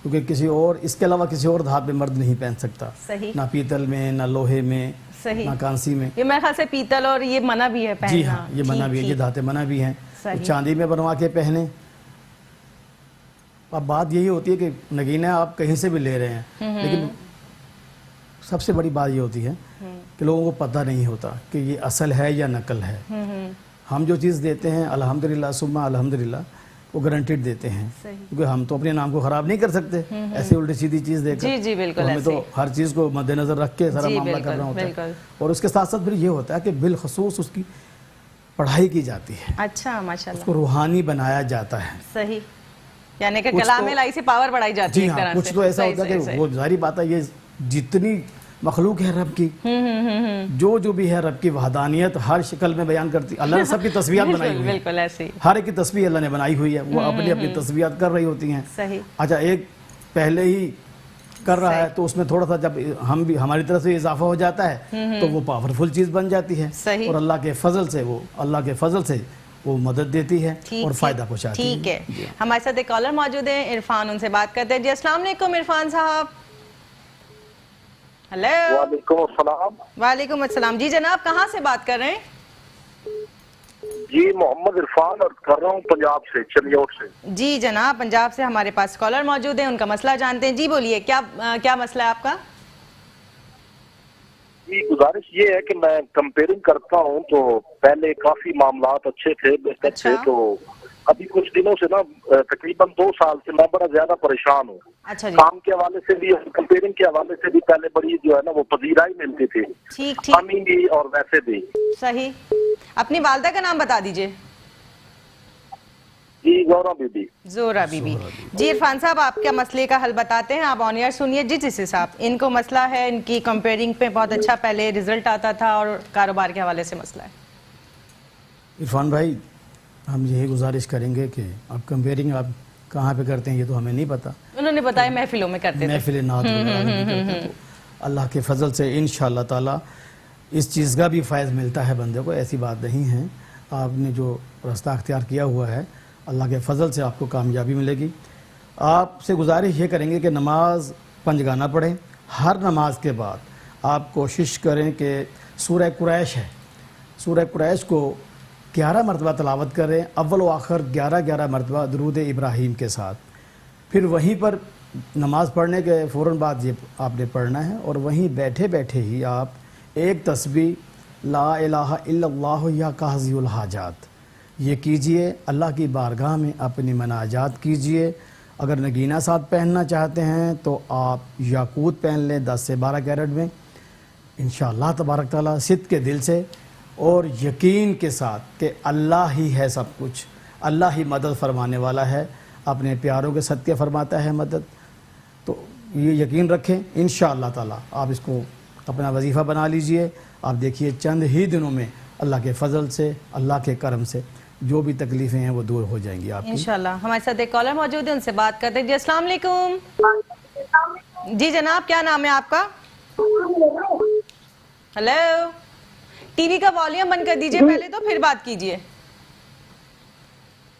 B: کیونکہ کسی اور اس کے علاوہ کسی اور دھات پہ مرد نہیں پہن سکتا،
A: صحیح،
B: نہ پیتل میں، نہ لوہے میں، نہ کانسی میں۔
A: یہ میرے خیال سے پیتل اور یہ منع بھی ہے پہننا۔
B: جی ہاں، یہ منع بھی ہے، یہ دھاتیں منع بھی ہیں، چاندی میں بنوا کے پہنے۔ اب بات یہی ہوتی ہے کہ نگینہ آپ کہیں سے بھی لے رہے ہیں، لیکن سب سے بڑی بات یہ ہوتی ہے کہ لوگوں کو پتہ نہیں ہوتا کہ یہ اصل ہے یا نقل ہے۔ ہم جو چیز دیتے ہیں الحمدللہ ثم الحمدللہ وہ گارنٹیڈ دیتے ہیں، کیونکہ ہم تو اپنے نام کو خراب نہیں کر سکتے ایسی الٹی سیدھی چیز دے کر۔
A: جی جی بالکل،
B: ہمیں تو ہر چیز کو مد نظر رکھ کے سارا معاملہ کرنا ہوتا ہے، اور اس کے ساتھ ساتھ پھر یہ ہوتا ہے کہ بالخصوص اس کی پڑھائی کی جاتی ہے۔
A: اچھا، ماشاءاللہ،
B: اس کو روحانی بنایا جاتا ہے۔
A: صحیح، یعنی کہ کلام الہی سے پاور بڑھائی جاتی ہے۔
B: جی ہاں، کچھ تو ایسا ہوتا ہے کہ وہ ظاہری بات ہے، یہ جتنی مخلوق ہے رب کی، جو بھی ہے رب کی وحدانیت ہر شکل میں بیان کرتی، اللہ نے سب کی تصویرات بنائی ہوئی ہیں،
A: بالکل ایسے ہی
B: ہر ایک کی تصویر اللہ نے بنائی ہوئی ہے، وہ اپنی اپنی تصویرات کر رہی ہوتی ہیں۔
A: صحیح،
B: اچھا، ایک پہلے ہی کر رہا ہے تو اس میں تھوڑا سا جب ہم بھی ہماری طرف سے اضافہ ہو جاتا ہے تو وہ پاورفل چیز بن جاتی ہے، اور اللہ کے فضل سے وہ مدد دیتی ہے اور فائدہ پہنچاتی ہے۔
A: ٹھیک ہے، ہمارے ساتھ ایک کالر موجود ہیں عرفان، ان سے بات کرتے ہیں۔ جی السلام علیکم عرفان صاحب۔ ہیلو،
E: وعلیکم السلام۔
A: وعلیکم السلام، جی جناب کہاں سے بات کر رہے ہیں؟
E: جی محمد عرفان اور کر رہا ہوں پنجاب سے، چلیوٹ سے۔
A: جی جناب، پنجاب سے ہمارے پاس کالر موجود ہیں، ان کا مسئلہ جانتے ہیں۔ جی بولیے، کیا مسئلہ ہے آپ کا؟
E: جی گزارش یہ ہے کہ میں کمپیئرنگ کرتا ہوں تو پہلے کافی معاملات اچھے تھے، بہتر تھے، تو ابھی کچھ دنوں سے نا تقریباً 2 سال سے میں بڑا زیادہ پریشان ہوں۔
A: اچھا جی،
E: کام کے حوالے سے بھی، کمپیئرنگ کے حوالے سے بھی پہلے بڑی جو ہے نا وہ پذیرائی ملتی تھی،
A: ٹھیک
E: ہمیں بھی اور ویسے بھی۔
A: صحیح، اپنی والدہ کا نام بتا دیجئے۔
E: جی زورا بی بی۔
A: زورا بی بی۔ جی عرفان صاحب، آپ کا مسئلے کا حل بتاتے ہیں، آپ آن ایئر سنیے۔ جی جس حساب ان کو مسئلہ ہے، ان کی کمپیئرنگ پہ بہت اچھا پہلے رزلٹ آتا تھا اور کاروبار کے حوالے سے مسئلہ ہے۔
B: عرفان بھائی، ہم یہی گزارش کریں گے کہ آپ کمپیئرنگ آپ کہاں پہ کرتے ہیں یہ تو ہمیں نہیں پتا،
A: انہوں نے بتایا محفلوں میں کرتے تھے،
B: محفل نعت وغیرہ میں کرتے تو اللہ کے فضل سے انشاءاللہ تعالی اس چیز کا بھی فائز ملتا ہے بندے کو، ایسی بات نہیں ہے۔ آپ نے جو راستہ اختیار کیا ہوا ہے اللہ کے فضل سے آپ کو کامیابی ملے گی۔ آپ سے گزارش یہ کریں گے کہ نماز 5 گانا پڑھیں، ہر نماز کے بعد آپ کوشش کریں کہ سورہ قریش ہے، سورہ قریش کو 11 مرتبہ تلاوت کریں، اول و آخر 11 مرتبہ درود ابراہیم کے ساتھ۔ پھر وہیں پر نماز پڑھنے کے فوراً بعد یہ آپ نے پڑھنا ہے، اور وہیں بیٹھے بیٹھے ہی آپ ایک تسبیح لا الہ الا اللہ یا قاضی الحاجات یہ کیجئے، اللہ کی بارگاہ میں اپنی مناجات کیجئے۔ اگر نگینہ ساتھ پہننا چاہتے ہیں تو آپ یاقوت پہن لیں 10 سے 12 کیرٹ میں، انشاءاللہ تبارک تعالیٰ صدق کے دل سے اور یقین کے ساتھ کہ اللہ ہی ہے سب کچھ، اللہ ہی مدد فرمانے والا ہے، اپنے پیاروں کے صدقے فرماتا ہے مدد، تو یہ یقین رکھیں انشاءاللہ تعالیٰ آپ اس کو اپنا وظیفہ بنا لیجئے. آپ دیکھیے چند ہی دنوں میں اللہ کے فضل سے, اللہ کے کرم سے جو بھی تکلیفیں ہیں وہ دور ہو جائیں گی آپ کی.
A: انشاءاللہ. ہمارے ساتھ ایک کالر موجود ہے, ان سے بات کرتے ہیں. جی السلام علیکم. جی جناب, کیا نام ہے آپ کا؟ ہیلو, ٹی وی کا والیوم بند کر دیجئے پہلے تو پھر بات کیجئے.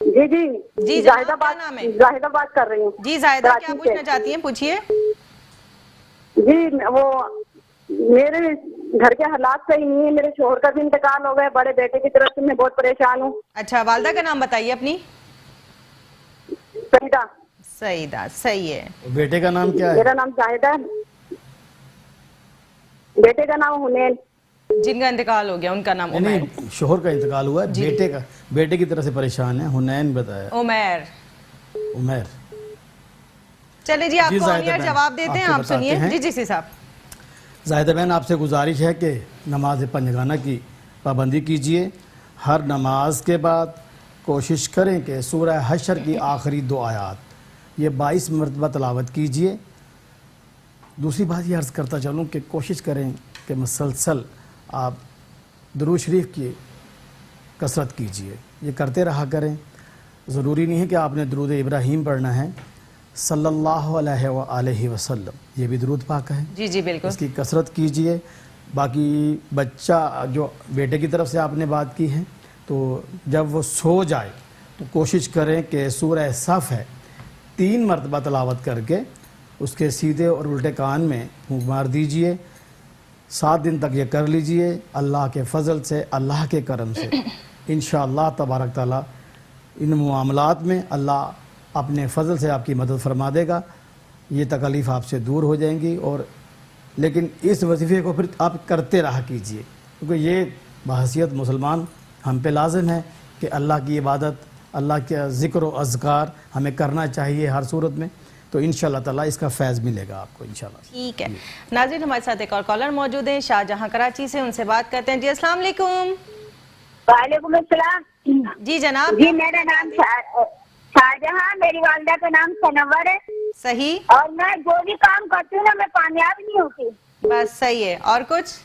C: جی جی
A: جی
C: زاہدہ
A: کیا نام ہے؟
C: زاہدہ بات کر رہی ہوں.
A: جی زاہدہ, کیا پوچھنا چاہتی ہیں, پوچھئے.
C: جی وہ میرے گھر کے حالات صحیح نہیں ہے, میرے شوہر کا بھی انتقال ہو گیا, بڑے بیٹے کی طرف سے میں بہت پریشان ہوں.
A: اچھا, والدہ کا نام بتائیے اپنی.
C: سعیدہ.
A: سعیدہ, صحیح ہے.
B: بیٹے کا نام کیا ہے؟
C: میرا نام زاہدہ ہے, بیٹے کا نام حنین.
A: جن کا انتقال ہو گیا ان کا نام عمیر.
B: نہیں, شوہر کا انتقال ہوا ہے, بیٹے کی طرف سے پریشان ہے. حنین بتایا. عمیر.
A: چلے جی, آپ کو عمیر جواب دیتے ہیں, آپ سنیے. جی جی سی صاحب.
B: زاہدہ بہن, آپ سے گزارش ہے کہ نماز پنجگانہ کی پابندی کیجئے. ہر نماز کے بعد کوشش کریں کہ سورہ حشر کی آخری 2 آیات یہ 22 مرتبہ تلاوت کیجئے. دوسری بات یہ عرض کرتا چلوں کہ کوشش کریں کہ مسلسل آپ درود شریف کی کثرت کیجئے. یہ کرتے رہا کریں. ضروری نہیں ہے کہ آپ نے درود ابراہیم پڑھنا ہے, صلی اللہ علیہ وآلہ وسلم, یہ بھی درود پاک ہے.
A: جی جی بالکل,
B: اس کی کثرت کیجئے. باقی بچہ جو بیٹے کی طرف سے آپ نے بات کی ہے, تو جب وہ سو جائے تو کوشش کریں کہ سورہ صف ہے 3 مرتبہ تلاوت کر کے اس کے سیدھے اور الٹے کان میں پھونک مار دیجئے. 7 دن تک یہ کر لیجئے. اللہ کے فضل سے, اللہ کے کرم سے انشاءاللہ تبارک تعالی ان معاملات میں اللہ اپنے فضل سے آپ کی مدد فرما دے گا. یہ تکلیف آپ سے دور ہو جائیں گی. اور لیکن اس وظیفے کو پھر آپ کرتے رہا کیجئے, کیونکہ یہ بحیثیت مسلمان ہم پہ لازم ہے کہ اللہ کی عبادت, اللہ کے ذکر و اذکار ہمیں کرنا چاہیے ہر صورت میں. تو انشاءاللہ تعالی اس کا فیض ملے گا آپ کو انشاءاللہ.
A: ٹھیک ہے. ناظرین, ہمارے ساتھ ایک اور کالر موجود ہیں, شاہ جہاں کراچی سے, ان سے بات کرتے ہیں. جی السلام علیکم.
C: وعلیکم السلام.
A: جی جناب.
C: جی میرا نام شاہجہاں, میری والدہ کا نام سنور ہے.
A: صحیح.
C: اور میں جو بھی کام کرتی ہوں نا میں کامیاب نہیں ہوتی.
A: بس صحیح ہے. اور کچھ؟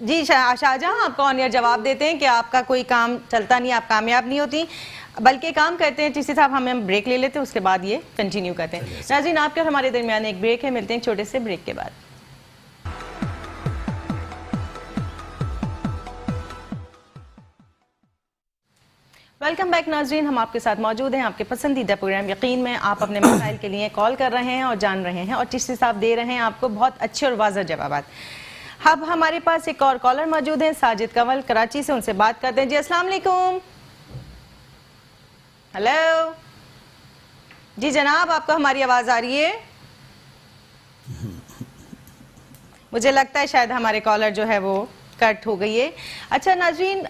A: جی شاہ جہاں, آپ کو آن ایئر جواب دیتے ہیں کہ آپ کا کوئی کام چلتا نہیں, آپ کامیاب نہیں ہوتی, بلکہ کام کرتے ہیں. چشتی صاحب, ہمیں بریک لے لیتے ہیں, اس کے بعد یہ کنٹینیو کرتے ہیں. ناظرین, آپ کے اور ہمارے درمیان ایک بریک ہے, ملتے ہیں ایک چھوٹے سے بریک کے بعد. ویلکم بیک ناظرین, ہم آپ کے ساتھ موجود ہیں. آپ کے پسندیدہ پروگرام یقین میں آپ اپنے مسائل کے لیے کال کر رہے ہیں اور جان رہے ہیں, اور چشتی صاحب دے رہے ہیں آپ کو بہت اچھے اور واضح جوابات. اب ہمارے پاس ایک اور کالر موجود ہیں, ساجد کنول کراچی سے, ان سے بات کرتے ہیں. جی السلام علیکم. ہیلو. جی جناب, آپ کو ہماری آواز آ رہی ہے؟ مجھے لگتا ہے شاید ہمارے کالر جو ہے وہ کٹ ہو گئی ہے. اچھا ناظرین,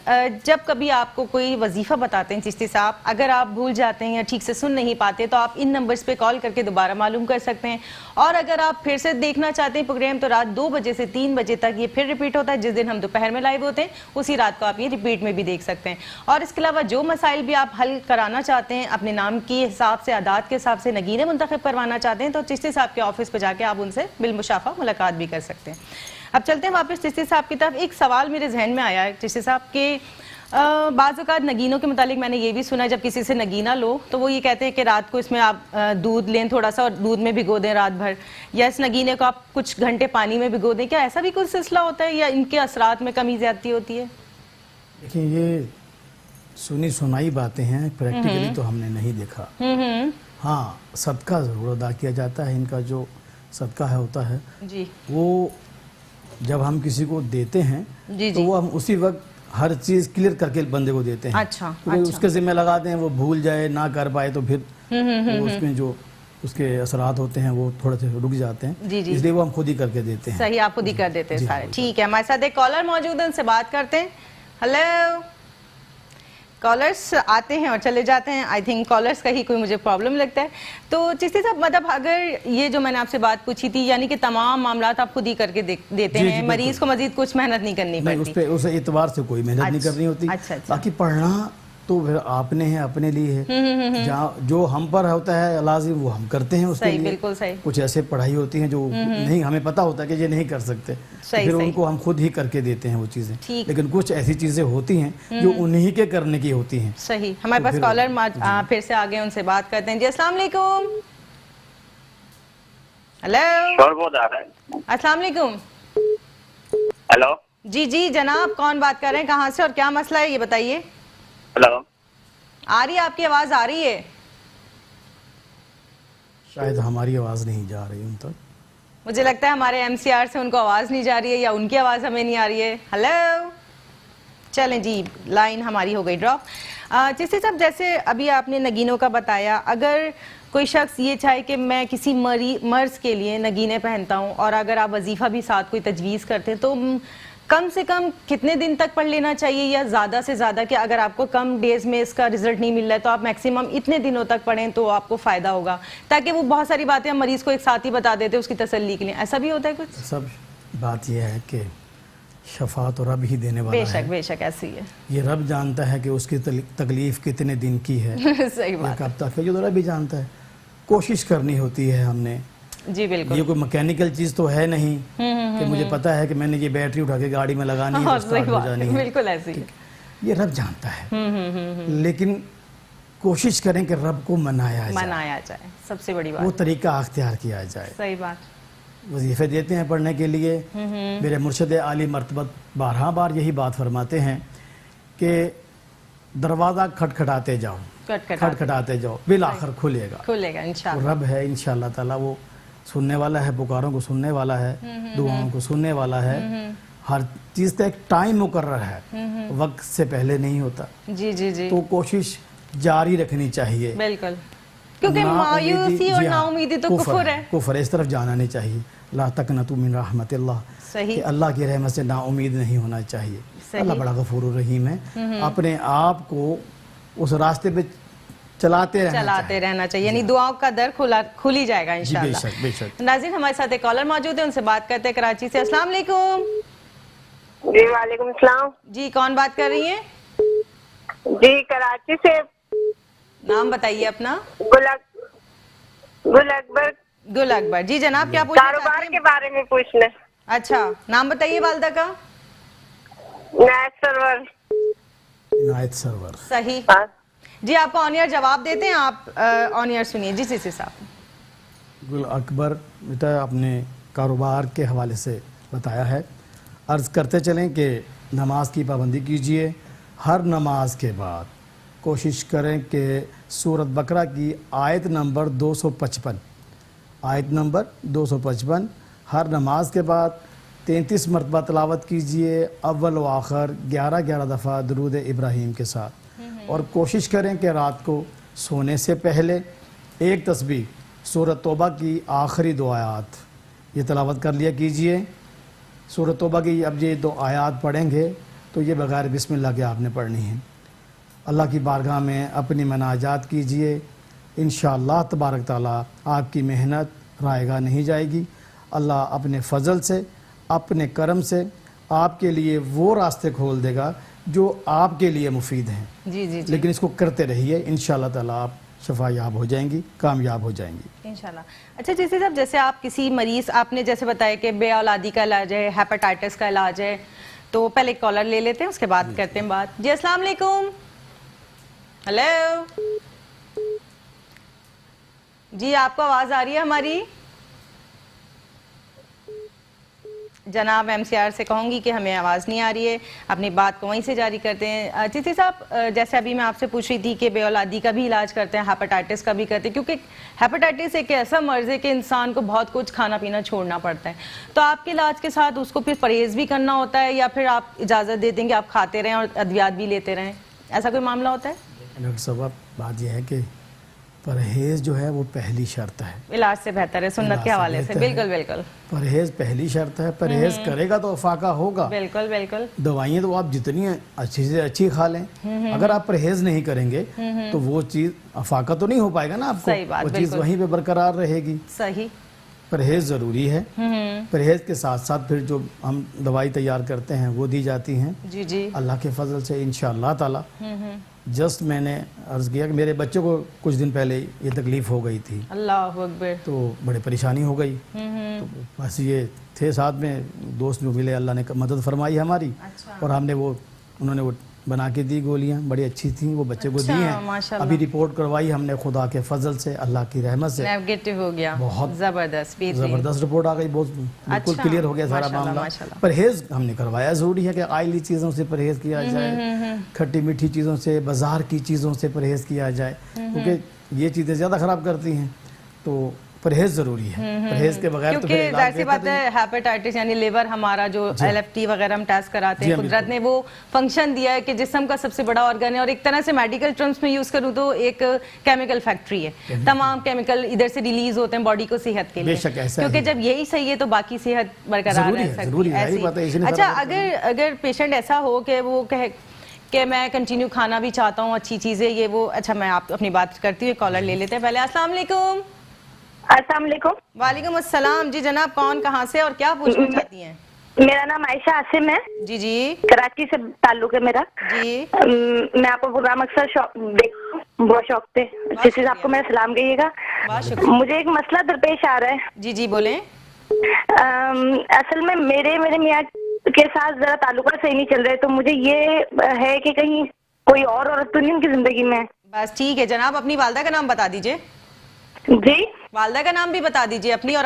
A: جب کبھی آپ کو کوئی وظیفہ بتاتے ہیں چشتی صاحب, اگر آپ بھول جاتے ہیں یا ٹھیک سے سن نہیں پاتے تو آپ ان نمبرز پہ کال کر کے دوبارہ معلوم کر سکتے ہیں. اور اگر آپ پھر سے دیکھنا چاہتے ہیں پروگرام, تو رات 2 بجے سے 3 بجے تک یہ پھر ریپیٹ ہوتا ہے. جس دن ہم دوپہر میں لائیو ہوتے ہیں اسی رات کو آپ یہ ریپیٹ میں بھی دیکھ سکتے ہیں. اور اس کے علاوہ جو مسائل بھی آپ حل کرانا چاہتے ہیں, اپنے نام کے حساب سے, اعداد کے حساب سے نگینے منتخب کروانا چاہتے ہیں, تو چشتی صاحب کے آفس پہ جا کے آپ ان سے بالمشافہ ملاقات بھی کر سکتے ہیں. اب چلتے ہیں واپس چشتی صاحب کی طرف. ایک سوال میرے ذہن میں آیا ہے چشتی صاحب کے, بعض اوقات نگینوں کے متعلق میں نے یہ بھی سنا, جب کسی سے نگینہ لو تو وہ یہ کہتے ہیں کہ رات کو اس میں آپ دودھ لیں تھوڑا سا, اور دودھ میں بھگو دیں رات بھر, یا اس نگینے کو آپ کچھ گھنٹے پانی میں بھگو دیں. کیا ایسا بھی کوئی سلسلہ ہوتا ہے, یا ان کے اثرات میں کمی زیادتی ہوتی ہے؟
B: دیکھیں, یہ سنی سنائی باتیں ہیں, پریکٹیکلی تو ہم نے نہیں دیکھا. ہاں, صدقہ ضرور ادا کیا جاتا ہے. ان کا جو صدقہ ہے ہوتا ہے,
A: جی,
B: وہ جب ہم کسی کو دیتے ہیں
A: جی
B: تو وہ ہم اسی وقت ہر چیز کلیئر کر کے بندے کو دیتے ہیں.
A: اچھا,
B: اس کے ذمہ لگا دیں, وہ بھول جائے, نہ کر پائے, تو پھر اس میں جو اس کے اثرات ہوتے ہیں وہ تھوڑے سے رک جاتے ہیں. اس لیے وہ ہم خود ہی کر کے دیتے ہیں.
A: صحیح, آپ خود ہی کر دیتے ہیں سارے. ٹھیک ہے, ہمارے ساتھ ایک کالر موجود ہے, ان سے بات کرتے ہیں. ہیلو. کالرز آتے ہیں اور چلے جاتے ہیں. آئی تھنک کالرز کا ہی کوئی مجھے پرابلم لگتا ہے. تو چشتی صاحب, مطلب اگر یہ جو میں نے آپ سے بات پوچھی تھی, یعنی کہ تمام معاملات آپ خود ہی کر کے دیتے ہیں, مریض کو مزید کچھ محنت نہیں کرنی پڑتی؟
B: اس اعتبار سے کوئی محنت نہیں کرنی ہوتی. باقی پڑھنا تو پھر آپ نے ہے اپنے لیے ہے. جہاں جو ہم پر ہوتا ہے لازم وہ ہم کرتے ہیں اس کے
A: صحیح،
B: لیے.
A: بالکل صحیح.
B: کچھ ایسے پڑھائی ہوتی ہیں جو نہیں ہمیں پتہ ہوتا ہے کہ یہ نہیں کر سکتے، پھر ان کو ہم خود ہی کر کے دیتے ہیں وہ چیزیں. لیکن کچھ ایسی چیزیں ہوتی ہیں جو انہی کے کرنے کی ہوتی ہیں.
A: صحیح. ہمارے پاس کالر پھر سے آگے، ان سے بات کرتے ہیں. جی السلام علیکم. ہیلو، السلام علیکم.
F: ہیلو
A: جی جی جناب، کون بات کر رہے ہیں، کہاں سے اور کیا مسئلہ ہے یہ بتائیے.
F: ہیلو،
A: آ رہی ہے آپ کی آواز، آ رہی ہے.
B: شاید ہماری آواز نہیں جا رہی ان تک.
A: مجھے لگتا ہے ہمارے ایم سی آر سے ان کو آواز نہیں جا رہی ہے یا ان کی آواز ہمیں نہیں آ رہی ہے. ہیلو، چلیں جی لائن ہماری ہو گئی ڈراپ. چشتی صاحب، جیسے ابھی آپ نے نگینوں کا بتایا، اگر کوئی شخص یہ چاہے کہ میں کسی مرض کے لیے نگینے پہنتا ہوں اور اگر آپ وظیفہ بھی ساتھ کوئی تجویز کرتے ہیں تو کم سے کم کتنے دن تک پڑھ لینا چاہیے، یا زیادہ سے زیادہ کہ اگر آپ کو کم ڈیز میں اس کا رزلٹ نہیں مل رہا ہے تو آپ میکسیمم اتنے دنوں تک پڑھیں تو آپ کو فائدہ ہوگا، تاکہ وہ بہت ساری باتیں ہم مریض کو ایک ساتھ ہی بتا دیتے اس کی تسلی کے لیے. ایسا بھی ہوتا ہے کچھ؟
B: سب بات یہ ہے کہ شفا تو رب ہی دینے والا ہے.
A: بے شک بے شک ایسی ہے.
B: یہ رب جانتا ہے کہ اس کی تکلیف کتنے دن کی ہے،
A: صحیح بات.
B: کب تک ہے، یہ تو رب ہی جانتا ہے. کوشش کرنی ہوتی ہے ہم نے.
A: جی بالکل.
B: یہ کوئی مکینیکل چیز تو ہے نہیں کہ مجھے پتا ہے کہ میں نے یہ بیٹری اٹھا کے گاڑی میں لگانی ہے، اسٹارٹ ہو جانی ہے.
A: بالکل ایسی.
B: یہ رب جانتا ہے، لیکن کوشش کریں کہ رب کو منایا
A: جائے، سب سے بڑی بات
B: وہ طریقہ اختیار کیا جائے.
A: صحیح بات.
B: وظیفے دیتے ہیں پڑھنے کے لیے. میرے مرشد عالی مرتبت بارہا بار یہی بات فرماتے ہیں کہ دروازہ کھٹکھٹاتے جاؤ، کھٹکھٹاتے جاؤ، بالآخر کھلے گا انشاءاللہ. رب ہے انشاءاللہ تعالی، وہ سننے والا ہے، پکاروں کو سننے والا ہے، دعاؤں کو سننے والا ہے. ہر چیز کا ایک ٹائم مقرر ہے، وقت سے پہلے نہیں ہوتا.
A: جی جی جی.
B: تو کوشش جاری رکھنی چاہیے.
A: بالکل، کیونکہ مایوسی اور نا امیدی تو کفر ہے.
B: کفر ہے، اس طرف جانا نہیں چاہیے. لا تقنطوا من رحمت اللہ، کہ اللہ کی رحمت سے نا امید نہیں ہونا چاہیے. اللہ بڑا غفور الرحیم ہے. اپنے آپ کو اس راستے پہ چلاتے
A: رہنا چاہیے، یعنی دعاؤں کا در کھل ہی جائے گا انشاءاللہ. ناظرین، ہمارے ساتھ ایک کالر موجود ہے، ان سے بات کرتے ہیں کراچی سے. السلام علیکم.
C: جی وعلیکم السلام.
A: جی کون بات کر رہی ہیں؟
C: جی کراچی سے.
A: نام بتائیے اپنا.
C: گل اکبر.
A: گل اکبر. جی جناب، کیا پوچھنا چاہتے ہیں؟
C: کاروبار کے بارے میں پوچھنا.
A: اچھا، نام بتائیے والدہ کا.
B: نائت سرور.
A: صحیح. جی آپ کو آن ایئر جواب دیتے ہیں، آپ آن ایئر سنیے. جی چشتی صاحب.
B: گل اکبر بیٹا آپ نے کاروبار کے حوالے سے بتایا ہے. عرض کرتے چلیں کہ نماز کی پابندی کیجئے. ہر نماز کے بعد کوشش کریں کہ سورۃ بقرہ کی آیت نمبر 255 ہر نماز کے بعد 33 مرتبہ تلاوت کیجئے، اول و آخر 11 دفعہ درود ابراہیم کے ساتھ. اور کوشش کریں کہ رات کو سونے سے پہلے ایک تسبیح سورۃ توبہ کی آخری 2 آیات یہ تلاوت کر لیا کیجئے. سورۃ توبہ کی اب یہ 2 آیات پڑھیں گے تو یہ بغیر بسم اللہ کے آپ نے پڑھنی ہے. اللہ کی بارگاہ میں اپنی مناجات کیجئے. انشاءاللہ تبارک تعالیٰ آپ کی محنت رائے گاہ نہیں جائے گی. اللہ اپنے فضل سے، اپنے کرم سے آپ کے لیے وہ راستے کھول دے گا جو آپ کے لیے مفید ہیں.
A: جی جی.
B: لیکن اس کو کرتے رہیے، انشاءاللہ تعالیٰ آپ شفا یاب ہو جائیں گی، کامیاب ہو جائیں گی
A: انشاءاللہ. اچھا چشتی صاحب، جیسے آپ کسی مریض، آپ نے جیسے بتایا کہ بے اولادی کا علاج ہے، ہیپاٹائٹس کا علاج ہے، تو پہلے ایک کالر لے لیتے ہیں، اس کے بعد کرتے ہیں بات. جی السلام علیکم. ہیلو. جی آپ کو آواز آ رہی ہے ہماری؟ جناب ایم سی آر سے کہوں گی کہ ہمیں آواز نہیں آ رہی ہے، اپنی بات کو وہیں سے جاری کرتے ہیں. چشتی صاحب، جیسے ابھی میں آپ سے پوچھ رہی تھی کہ بے اولادی کا بھی علاج کرتے ہیں، ہیپاٹائٹس کا بھی کرتے ہیں، کیونکہ ہیپاٹائٹس ایک ایسا مرض ہے کہ انسان کو بہت کچھ کھانا پینا چھوڑنا پڑتا ہے. تو آپ کے علاج کے ساتھ اس کو پھر پرہیز بھی کرنا ہوتا ہے یا پھر آپ اجازت دیتے ہیں کہ آپ کھاتے رہیں اور ادویات بھی لیتے رہیں؟ ایسا کوئی معاملہ ہوتا ہے؟
B: ڈاکٹر صاحب، بات یہ ہے کہ پرہیز جو ہے وہ پہلی شرط ہے.
A: علاج سے بہتر ہے، سنت کے حوالے سے. بالکل بالکل.
B: پرہیز پہلی شرط ہے. پرہیز کرے گا تو افاقہ ہوگا.
A: بالکل بالکل.
B: دوائیں تو آپ جتنی اچھی سے اچھی کھا لیں، اگر آپ پرہیز نہیں کریں گے تو وہ چیز افاقہ تو نہیں ہو پائے گا نا آپ کو. وہ چیز وہیں پہ برقرار رہے گی.
A: صحیح.
B: پرہیز ضروری ہے. پرہیز کے ساتھ ساتھ پھر جو ہم دوائی تیار کرتے ہیں وہ دی جاتی ہیں.
A: جی جی.
B: اللہ کے فضل سے انشاءاللہ تعالی جسٹ میں نے عرض کیا کہ میرے بچے کو کچھ دن پہلے یہ تکلیف ہو گئی تھی،
A: اللہ اکبر.
B: تو بڑی پریشانی ہو گئی. تو بس یہ تھے ساتھ میں دوست جو ملے، اللہ نے مدد فرمائی ہماری، اور ہم نے وہ انہوں نے وہ بنا کے دی گولیاں، بڑی اچھی تھیں، وہ بچے کو دی ہیں. ابھی رپورٹ کروائی ہم نے خدا کے فضل سے، اللہ کی رحمت سے،
A: نیگیٹو ہو گیا.
B: بہت
A: زبردست
B: زبردست رپورٹ آ گئی، بہت بالکل کلیئر ہو گیا سارا معاملہ. پرہیز ہم نے کروایا، ضروری ہے کہ آئلی چیزوں سے پرہیز کیا جائے، کھٹی میٹھی چیزوں سے، بازار کی چیزوں سے پرہیز کیا جائے، کیونکہ یہ چیزیں زیادہ خراب کرتی ہیں. تو پرہیز ضروری ہے، پرہیز کے بغیر تو
A: کیونکہ ظاہر سی بات ہے ہیپیٹائٹس یعنی لیور ہمارا جو LFT وغیرہ ہم ٹیسٹ کراتے ہیں، قدرت نے وہ فنکشن دیا ہے کہ جسم کا سب سے بڑا آرگن ہے، اور ایک طرح سے میڈیکل ٹرمز میں یوز کروں تو ایک کیمیکل فیکٹری ہے. تمام کیمیکل ادھر سے ریلیز ہوتے ہیں باڈی کو صحت کے لیے، کیونکہ جب یہی صحیح ہے تو باقی صحت برقرار رہ سکتی ہے. اچھا اگر پیشنٹ ایسا ہو کہ وہ کہ میں کنٹینیو کھانا بھی چاہتا ہوں اچھی چیزیں یہ وہ، اچھا میں آپ اپنی بات کرتی ہوں، کالر لے لیتے ہیں پہلے. السلام علیکم.
C: السلام علیکم.
A: وعلیکم السلام. جی جناب کون کہاں سے اور کیا پوچھنا چاہتی ہیں؟
C: میرا نام عائشہ عاصم ہے.
A: جی جی.
C: کراچی سے تعلق ہے میرا.
A: جی.
C: میں آپ کو پروگرام اکثر بہت شوق سے، جیسے آپ کو میرا سلام کہیے گا. مجھے ایک مسئلہ درپیش آ رہا ہے.
A: جی جی بولیں.
C: اصل میں میرے میاں کے ساتھ ذرا تعلقات صحیح نہیں چل رہے، تو مجھے یہ ہے کہ کہیں کوئی اور عورت تو نہیں ان کی زندگی میں.
A: بس ٹھیک ہے جناب، اپنی والدہ کا نام بتا دیجئے.
C: جی
A: والدہ کا نام بھی بتا دیجئے اپنی اور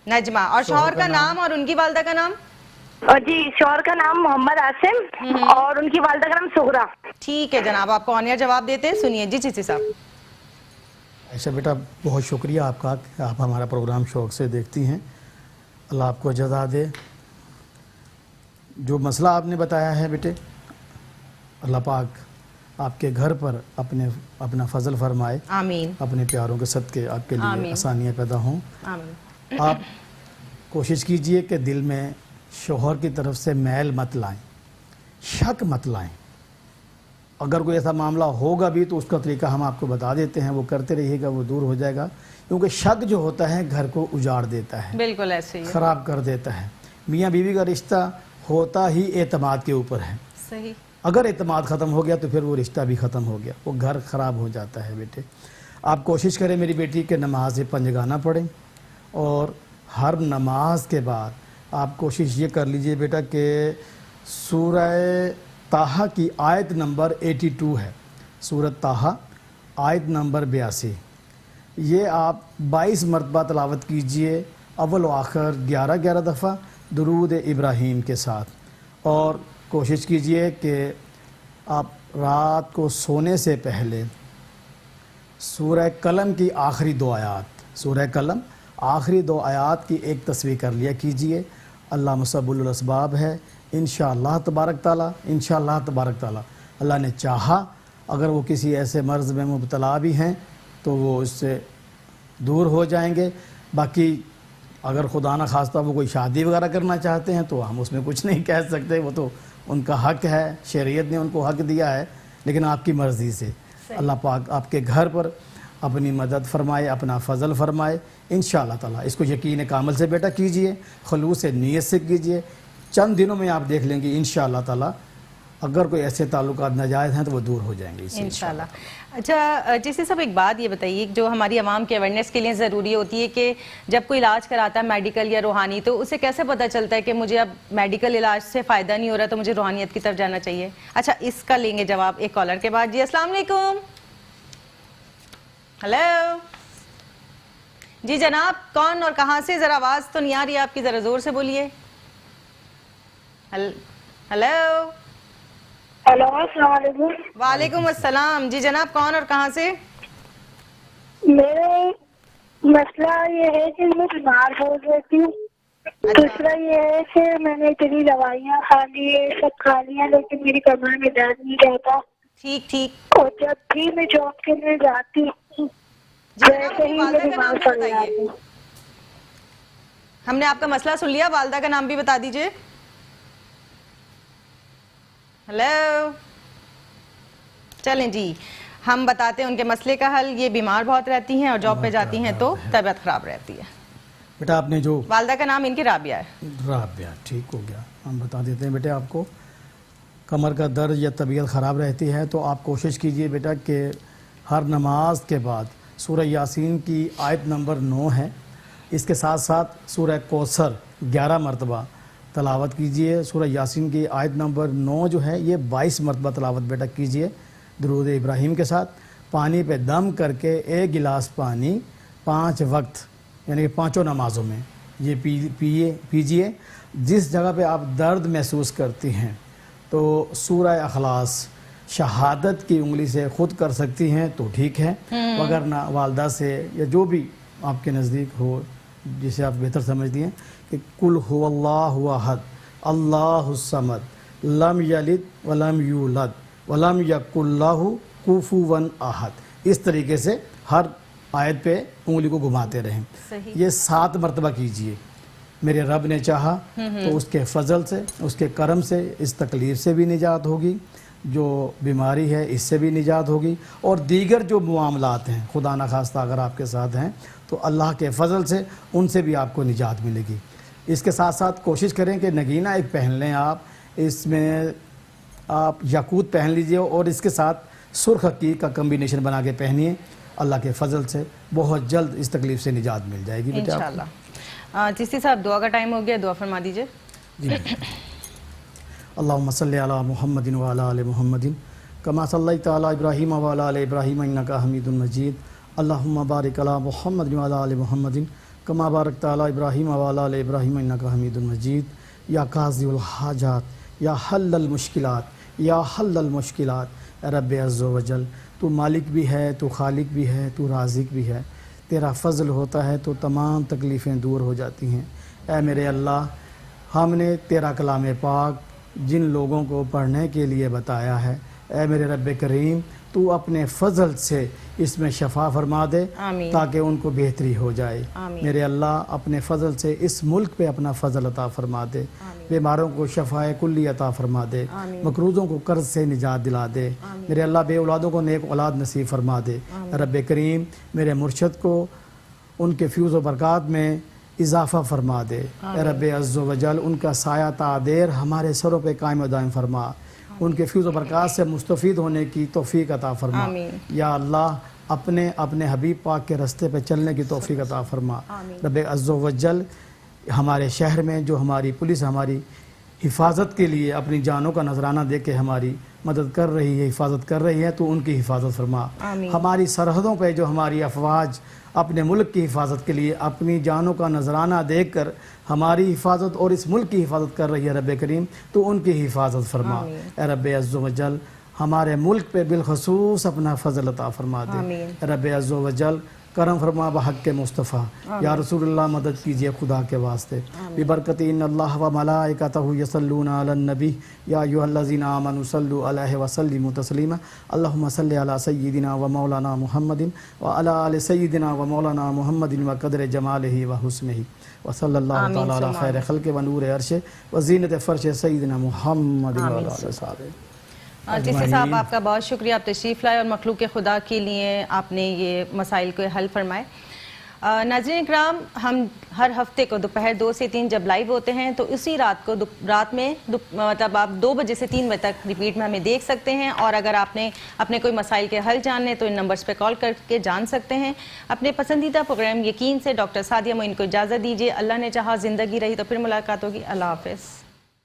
A: نجمہ اور شوہر کا نام اور ان کی والدہ کا نام.
C: جی شوہر کا نام محمد عاصم اور ان کی والدہ کا نام سغرا.
A: ٹھیک ہے جناب، آپ کو آنیہ جواب دیتے ہیں، سنیے. جی چیسی صاحب.
B: ایسا بیٹا بہت شکریہ آپ کا کہ آپ ہمارا پروگرام شوق سے دیکھتی ہیں، اللہ آپ کو جزا دے. جو مسئلہ آپ نے بتایا ہے بیٹے، اللہ پاک آپ کے گھر پر اپنا فضل فرمائے.
A: آمین.
B: اپنے پیاروں کے صدقے آپ کے لیے آسانیاں پیدا ہوں.
A: آمین.
B: آپ کوشش کیجئے کہ دل میں شوہر کی طرف سے میل مت لائیں، شک مت لائیں. اگر کوئی ایسا معاملہ ہوگا بھی تو اس کا طریقہ ہم آپ کو بتا دیتے ہیں، وہ کرتے رہیے گا، وہ دور ہو جائے گا. کیونکہ شک جو ہوتا ہے گھر کو اجاڑ دیتا ہے،
A: بالکل ایسے ہی
B: خراب کر دیتا ہے. میاں بیوی کا رشتہ ہوتا ہی اعتماد کے اوپر ہے.
A: صحیح. اگر
B: اعتماد ختم ہو گیا تو پھر وہ رشتہ بھی ختم ہو گیا، وہ گھر خراب ہو جاتا ہے. بیٹے آپ کوشش کریں میری بیٹی کہ نماز پنجگانہ پڑھیں، اور ہر نماز کے بعد آپ کوشش یہ کر لیجئے بیٹا کہ سورہ طٰہٰ کی آیت نمبر 82 ہے، سورہ طٰہٰ آیت نمبر 82، یہ آپ 22 مرتبہ تلاوت کیجئے، اول و آخر 11 دفعہ درود ابراہیم کے ساتھ. اور کوشش کیجئے کہ آپ رات کو سونے سے پہلے سورہ قلم کی آخری 2 آیات، سورہ قلم آخری 2 آیات کی ایک تصویر کر لیا کیجئے. اللہ مسبب الاسباب ہے، انشاءاللہ تبارک تعالیٰ، انشاءاللہ تبارک تعالیٰ اللہ نے چاہا اگر وہ کسی ایسے مرض میں مبتلا بھی ہیں تو وہ اس سے دور ہو جائیں گے. باقی اگر خدا نہ خواستہ وہ کوئی شادی وغیرہ کرنا چاہتے ہیں تو ہم اس میں کچھ نہیں کہہ سکتے، وہ تو ان کا حق ہے، شریعت نے ان کو حق دیا ہے، لیکن آپ کی مرضی سے. اللہ پاک آپ کے گھر پر اپنی مدد فرمائے، اپنا فضل فرمائے انشاءاللہ تعالیٰ. اس کو یقین کامل سے بیٹا کیجئے، خلوص نیت سے کیجئے. چند دنوں میں آپ دیکھ لیں گے انشاءاللہ تعالیٰ اگر کوئی ایسے تعلقات ناجائز ہیں تو وہ دور ہو جائیں گے
A: انشاءاللہ. اچھا جیسے صاحب ایک بات یہ بتائیے جو ہماری عوام کے اویئرنیس کے لیے ضروری ہوتی ہے کہ جب کوئی علاج کراتا ہے میڈیکل یا روحانی تو اسے کیسے پتہ چلتا ہے کہ مجھے اب میڈیکل علاج سے فائدہ نہیں ہو رہا تو مجھے روحانیت کی طرف جانا چاہیے؟ اچھا اس کا لیں گے جواب ایک کالر کے بعد. جی السلام علیکم. ہیلو جی جناب کون اور کہاں سے؟ ذرا آواز تو نہیں آ رہی آپ کی، ذرا زور سے بولیے. ہیلو.
C: ہیلو السلام علیکم.
A: وعلیکم السلام. جی جناب کون اور کہاں سے؟
C: میرا مسئلہ یہ ہے کہ میں بیمار ہو رہتی ہوں. دوسرا یہ ہے کہ میں نے اتنی دوائیاں کھا لی سب کھا لیا لیکن میری کمر میں درد نہیں رہتا.
A: ٹھیک ٹھیک.
C: اور جب بھی میں جاب کے لیے جاتی ہوں ویسے ہی میں بیمار پڑ جاتی ہوں.
A: ہم نے آپ کا مسئلہ سن لیا، والدہ کا نام بھی بتا دیجئے. ہیلو. چلیں جی ہم بتاتے ہیں ان کے مسئلے کا حل. یہ بیمار بہت رہتی ہیں اور جاب پہ جاتی ہیں تو طبیعت خراب رہتی ہے.
B: بیٹا آپ نے جو
A: والدہ کا نام ان کی رابعہ ہے.
B: رابعہ ٹھیک ہو گیا، ہم بتا دیتے ہیں بیٹے آپ کو. کمر کا درد یا طبیعت خراب رہتی ہے تو آپ کوشش کیجئے بیٹا کہ ہر نماز کے بعد سورہ یاسین کی آیت نمبر 9 ہے، اس کے ساتھ ساتھ سورہ کوثر 11 مرتبہ تلاوت کیجئے۔ سورہ یاسین کی آیت نمبر 9 جو ہے یہ 22 مرتبہ تلاوت بیٹا کیجئے درود ابراہیم کے ساتھ۔ پانی پہ دم کر کے 1 گلاس پانی 5 وقت یعنی کہ 5 نمازوں میں یہ پیجئے۔ جس جگہ پہ آپ درد محسوس کرتی ہیں تو سورہ اخلاص شہادت کی انگلی سے خود کر سکتی ہیں تو ٹھیک ہے، وگرنہ والدہ سے یا جو بھی آپ کے نزدیک ہو جسے آپ بہتر سمجھتی ہیں کہ قل هو اللہ احد اللہ الصمد لم یلد ولم یولد ولم یکن لہ کفوا احد، اس طریقے سے ہر آیت پہ انگلی کو گھماتے رہیں۔ یہ 7 مرتبہ کیجئے۔ میرے رب نے چاہا تو اس کے فضل سے، اس کے کرم سے اس تکلیف سے بھی نجات ہوگی، جو بیماری ہے اس سے بھی نجات ہوگی، اور دیگر جو معاملات ہیں خدا نخواستہ اگر آپ کے ساتھ ہیں تو اللہ کے فضل سے ان سے بھی آپ کو نجات ملے گی۔ اس کے ساتھ ساتھ کوشش کریں کہ نگینہ ایک پہن لیں آپ، اس میں آپ یاقوت پہن لیجئے اور اس کے ساتھ سرخ عقیق کا کمبینیشن بنا کے پہنیے، اللہ کے فضل سے بہت جلد اس تکلیف سے نجات مل جائے گی بیٹا۔
A: انشاءاللہ۔ چشتی صاحب دعا کا ٹائم ہو گیا، دعا فرما دیجئے۔
B: جی اللہم صلی علی محمد وعلی آل محمد کما صلیت علی ابراہیم وعلی آل ابراہیم انک حمید مجید، اللہم بارک علی محمد وعلی آل محمد کما بارکت علی ابراہیم وعلی آل ابراہیم انک حمید مجید۔ یا قاضی الحاجات، یا حل المشکلات، یا حل المشکلات، اے رب عز و جل تو مالک بھی ہے، تو خالق بھی ہے، تو رازق بھی ہے، تیرا فضل ہوتا ہے تو تمام تکلیفیں دور ہو جاتی ہیں۔ اے میرے اللہ، ہم نے تیرا کلام پاک جن لوگوں کو پڑھنے کے لیے بتایا ہے، اے میرے رب کریم تو اپنے فضل سے اس میں شفا فرما دے
A: آمین۔
B: تاکہ ان کو بہتری ہو جائے۔
A: آمین۔
B: میرے اللہ اپنے فضل سے اس ملک پہ اپنا فضل عطا فرما دے، بیماروں کو شفاء کلی عطا فرما دے، مقروضوں کو قرض سے نجات دلا دے، میرے اللہ بے اولادوں کو نیک اولاد نصیب فرما دے۔ رب کریم میرے مرشد کو ان کے فیوز و برکات میں اضافہ فرما دے، اے رب عز و جل ان کا سایہ تا دیر ہمارے سروں پہ قائم و دائم فرما، ان کے فیوز و برکات سے مستفید ہونے کی توفیق عطا فرما۔ یا اللہ اپنے حبیب پاک کے رستے پہ چلنے کی توفیق عطا فرما۔ رب عز و جل ہمارے شہر میں جو ہماری پولیس ہماری حفاظت کے لیے اپنی جانوں کا نذرانہ دے کے ہماری مدد کر رہی ہے، حفاظت کر رہی ہے، تو ان کی حفاظت فرما۔ ہماری سرحدوں پہ جو ہماری افواج اپنے ملک کی حفاظت کے لیے اپنی جانوں کا نذرانہ دے کر ہماری حفاظت اور اس ملک کی حفاظت کر رہی ہے رب کریم، تو ان کی حفاظت فرما۔ اے رب عز و جل ہمارے ملک پہ بالخصوص اپنا فضل عطا فرما دے۔ رب عز و جل کرم فرما بحق کے مصطفیٰ، یا رسول اللہ مدد کیجئے خدا کے واسطے، ببرکت ان اللہ و ملائکتہ یصلون علی النبی یا ایھا الذین آمنوا صلوا علیہ وسلموا تسلیما، اللہم صلی علی سیدنا و مولانا محمد وعلی آل سیدنا و مولانا محمد وقدر جمالہ و حسنہ، وصلی اللہ تعالی علی خیر خلق و نور عرش و زینت فرش سیدنا محمد و علی آلہ وصحبہ۔
A: چشتی صاحب آپ کا بہت شکریہ، آپ تشریف لائے اور مخلوق خدا کے لیے آپ نے یہ مسائل کو حل فرمائے۔ ناظرین اکرام، ہم ہر ہفتے کو دوپہر 2 سے 3 جب لائیو ہوتے ہیں تو اسی رات میں مطلب آپ 2 بجے سے 3 بجے تک ریپیٹ میں ہمیں دیکھ سکتے ہیں، اور اگر آپ نے اپنے کوئی مسائل کے حل جاننے تو ان نمبرز پہ کال کر کے جان سکتے ہیں۔ اپنے پسندیدہ پروگرام یقین سے ڈاکٹر سعدیہ معین کو اجازت دیجیے، اللہ نے چاہا زندگی رہی تو پھر ملاقات ہوگی۔ اللہ حافظ۔